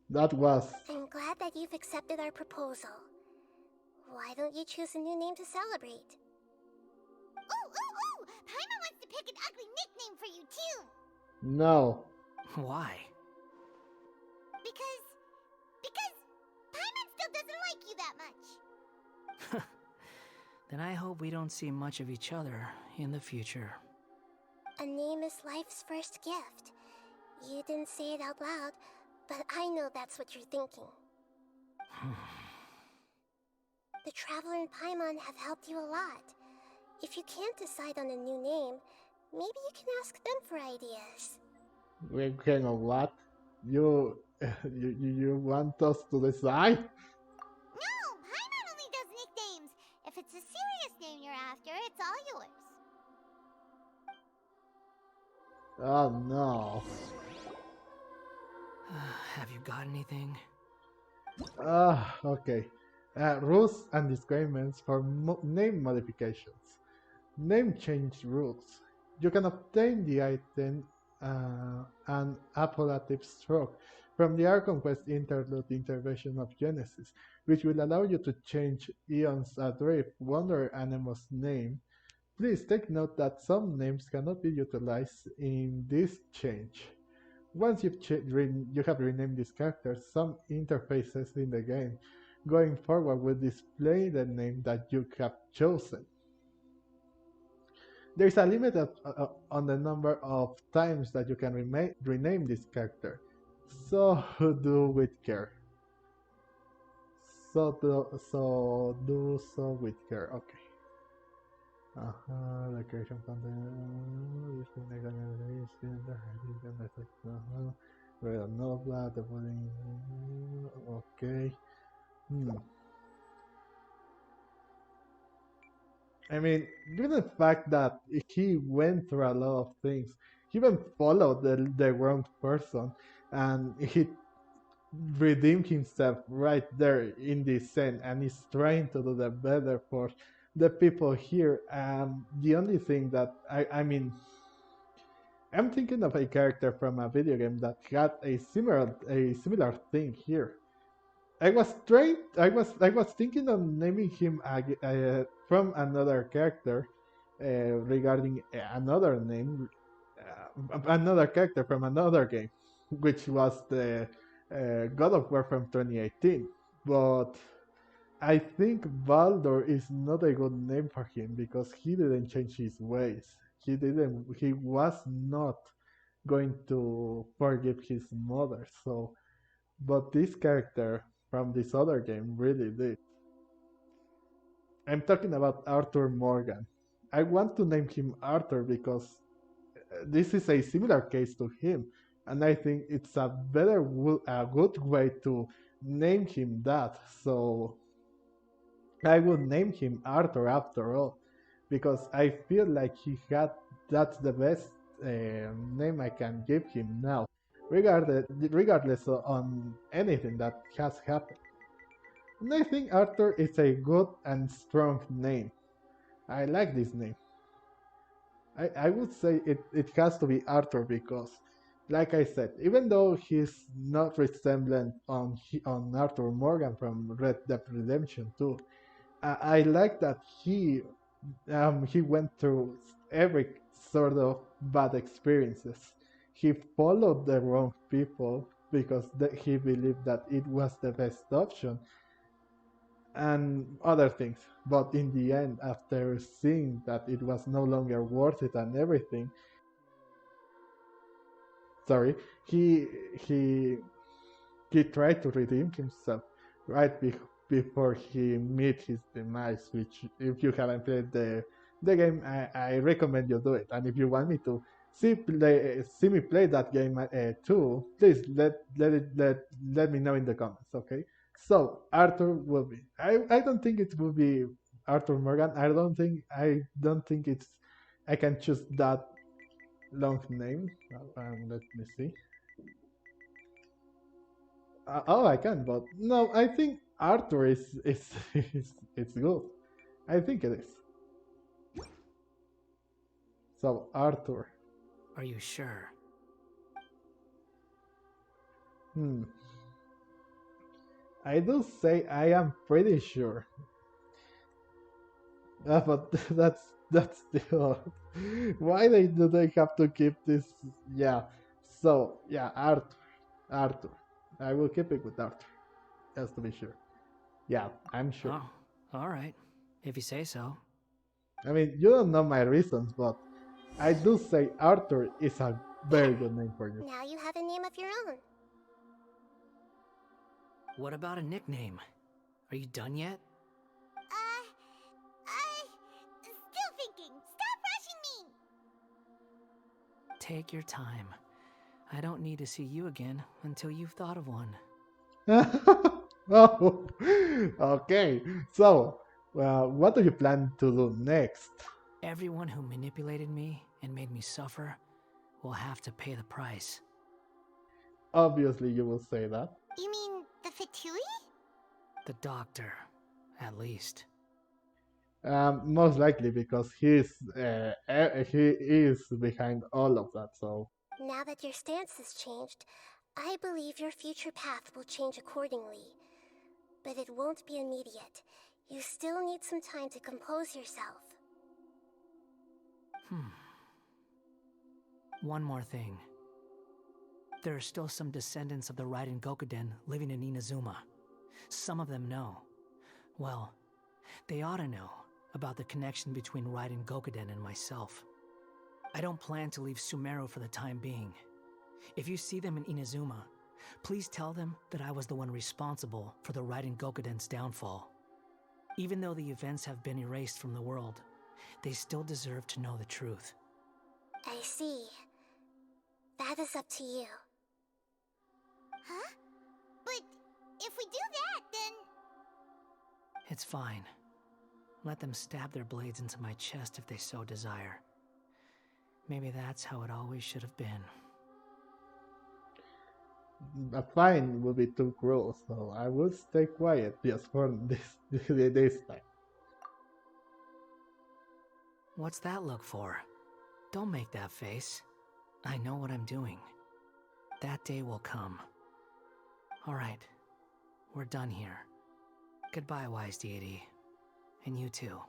That was... I'm glad that you've accepted our proposal. Why don't you choose a new name to celebrate? Ooh! Paimon wants to pick an ugly nickname for you, too! No. Why? Because Paimon still doesn't like you that much. Then I hope we don't see much of each other in the future. A name is life's first gift. You didn't say it out loud, but I know that's what you're thinking. The Traveler and Paimon have helped you a lot. If you can't decide on a new name, maybe you can ask them for ideas. We can of what? You, you want us to decide? No, Paimon only does nicknames. If it's a serious name you're after, it's all yours. Oh no. Have you got anything? Okay. Rules and disclaimers for name modifications. Name change rules. You can obtain the item an appellative stroke from the Archon Quest Interlude Intervention of Genesis, which will allow you to change Eon's Adrift Wanderer Anemo's name. Please take note that some names cannot be utilized in this change. Once you have renamed this character, some interfaces in the game going forward will display the name that you have chosen. There is a limit on the number of times that you can rename this character, so do with care. So do so with care. Okay. The creation content. Well, no blood. Okay. I mean, given the fact that he went through a lot of things, he even followed the wrong person, and he redeemed himself right there in this scene, and he's trying to do the better for the people here. The only thing that I mean, I'm thinking of a character from a video game that had a similar thing here. I was thinking of naming him from another character regarding another name, another character from another game, which was the God of War from 2018. But I think Baldur is not a good name for him because he didn't change his ways. He was not going to forgive his mother. So, but this character from this other game really did. I'm talking about Arthur Morgan. I want to name him Arthur because this is a similar case to him, and I think it's a good way to name him that. So I would name him Arthur after all, because I feel like that's the best name I can give him now, regardless on anything that has happened. And I think Arthur is a good and strong name. I like this name. I would say it has to be Arthur because, like I said, even though he's not resemblant on Arthur Morgan from Red Dead Redemption 2, I like that he went through every sort of bad experiences. He followed the wrong people because he believed that it was the best option and other things. But in the end, after seeing that it was no longer worth it and everything, he tried to redeem himself right before he met his demise. Which, if you haven't played the game, I recommend you do it. And if you want me to see me play that game too, please let me know in the comments. Okay. So Arthur will be. I don't think it will be Arthur Morgan. I don't think it's. I can choose that long name. Let me see. I can, but no. I think Arthur is it's good. I think it is. So Arthur. Are you sure? I do say I am pretty sure. But that's still why do they have to keep this? Yeah. So yeah, Arthur. I will keep it with Arthur, just to be sure. Yeah, I'm sure. Oh, alright. If you say so. I mean, you don't know my reasons, but I do say Arthur is a very good name for you. Now you have a name of your own. What about a nickname? Are you done yet? Still thinking. Stop rushing me! Take your time. I don't need to see you again until you've thought of one. Oh, okay. So, what do you plan to do next? Everyone who manipulated me and made me suffer will have to pay the price. Obviously, you will say that. You mean the Fatui? The doctor, at least. Most likely because he is behind all of that. So Now that your stance has changed, I believe your future path will change accordingly. But it won't be immediate. You still need some time to compose yourself. One more thing. There are still some descendants of the Raiden Gokuden living in Inazuma. Some of them know. Well, they ought to know about the connection between Raiden Gokuden and myself. I don't plan to leave Sumeru for the time being. If you see them in Inazuma, please tell them that I was the one responsible for the Raiden Gokuden's downfall. Even though the events have been erased from the world, they still deserve to know the truth. I see. That is up to you. Huh? But if we do that, then... It's fine. Let them stab their blades into my chest if they so desire. Maybe that's how it always should have been. a fine would be too cruel, so I will stay quiet just for this time. What's that look for? Don't make that face. I know what I'm doing. That day will come. Alright, we're done here. Goodbye, wise deity. And you too.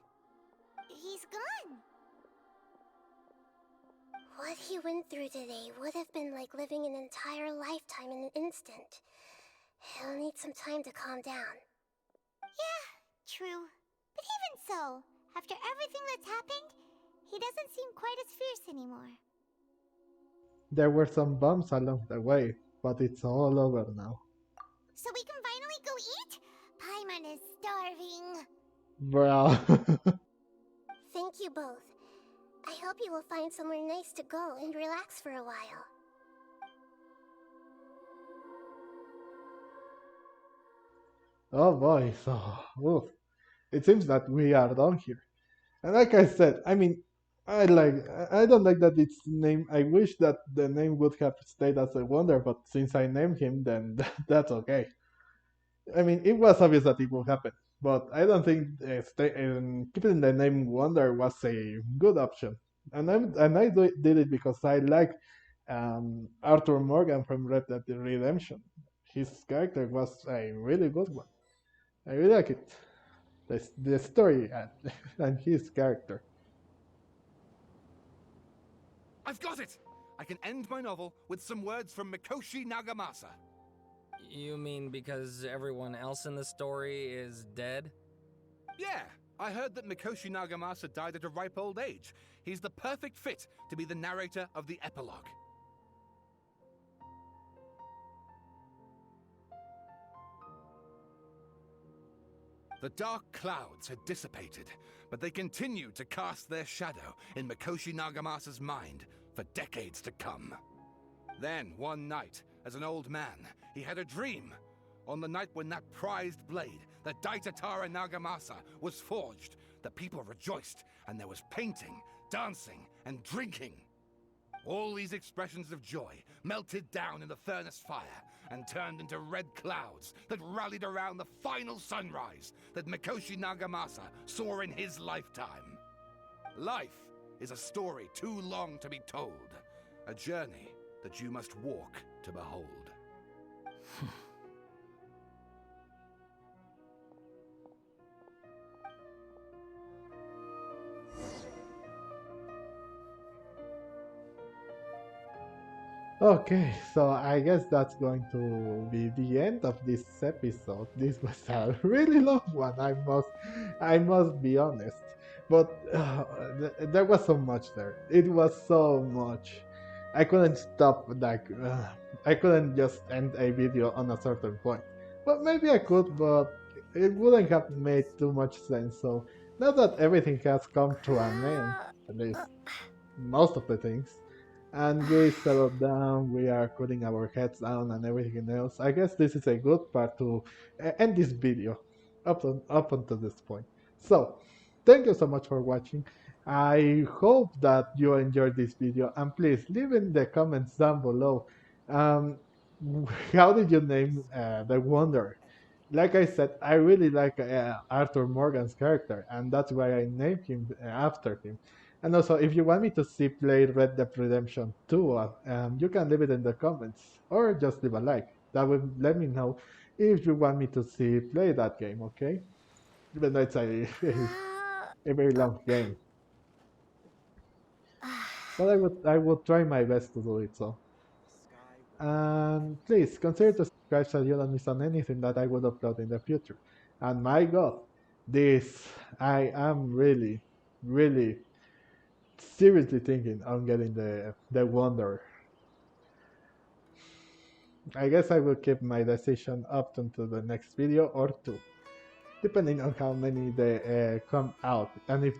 He's gone. What he went through today would have been like living an entire lifetime in an instant. He'll need some time to calm down. Yeah, true. But even so, after everything that's happened, he doesn't seem quite as fierce anymore. There were some bumps along the way, but it's all over now. So we can finally go eat? Paimon is starving. Bruh. Thank you both. I hope you will find somewhere nice to go and relax for a while. Oh boy, so oof. It seems that we are done here. And like I said, I mean, I don't like that it's name. I wish that the name would have stayed as a wonder, but since I named him, then that's okay. I mean, it was obvious that it would happen, but I don't think keeping the name Wonder was a good option. And I did it because I like Arthur Morgan from Red Dead Redemption. His character was a really good one. I really like it. The story and his character. I've got it! I can end my novel with some words from Mikoshi Nagamasa. You mean because everyone else in the story is dead? Yeah, I heard that Mikoshi Nagamasa died at a ripe old age. He's the perfect fit to be the narrator of the epilogue. The dark clouds had dissipated, but they continued to cast their shadow in Mikoshi Nagamasa's mind for decades to come. Then, one night, as an old man, he had a dream. On the night when that prized blade, the Daitatara Nagamasa, was forged, the people rejoiced, and there was painting, dancing, and drinking. All these expressions of joy melted down in the furnace fire and turned into red clouds that rallied around the final sunrise that Mikoshi Nagamasa saw in his lifetime. Life is a story too long to be told, a journey that you must walk to behold. Okay, so I guess that's going to be the end of this episode. This was a really long one. I must be honest. But there was so much there. It was so much. I couldn't stop. I couldn't just end a video on a certain point. But maybe I could, but it wouldn't have made too much sense. So now that everything has come to an end, at least most of the things, and we settled down, we are putting our heads down and everything else. I guess this is a good part to end this video up until this point. So, thank you so much for watching. I hope that you enjoyed this video, and please leave in the comments down below. Um, how did you name the Wonder? Like I said, I really like Arthur Morgan's character, and that's why I named him after him. And also, if you want me to see play Red Dead Redemption 2, you can leave it in the comments or just leave a like. That would let me know if you want me to see play that game, okay? Even though it's a very long game. But I would try my best to do it so. And please consider to subscribe so you don't miss on anything that I will upload in the future. And my God, this I am really, really seriously thinking on getting the Wonder. I guess I will keep my decision up until the next video or two, depending on how many they come out, and if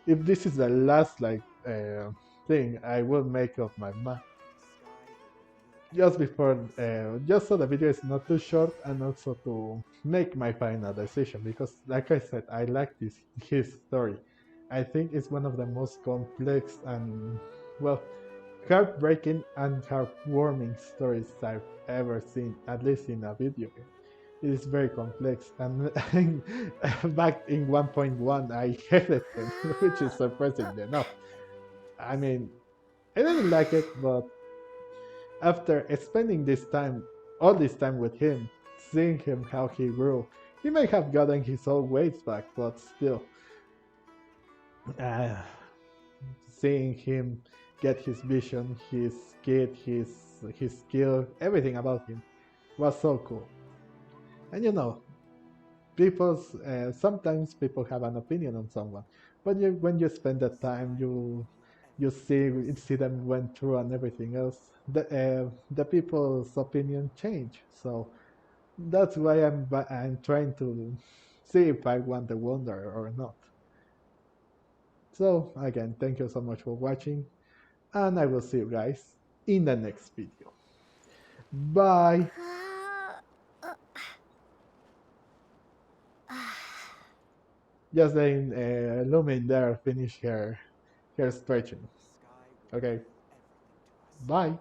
this is the last thing I will make of my mind. Just before, just so the video is not too short, and also to make my final decision, because like I said, I like his story. I think it's one of the most complex and, well, heartbreaking and heartwarming stories I've ever seen, at least in a video game. It is very complex, and back in 1.1 I hated him, which is surprising enough. I mean, I didn't like it, but after spending all this time with him, seeing him how he grew, he may have gotten his old ways back, but still, uh, seeing him get his vision, his kid, his skill, everything about him was so cool. And sometimes people have an opinion on someone, but when you spend that time, you see them went through and everything else. The people's opinion change. So that's why I'm trying to see if I want the Wonder or not. So again, thank you so much for watching, and I will see you guys in the next video. Bye. Just letting Lumin there finish her stretching. Okay. Bye.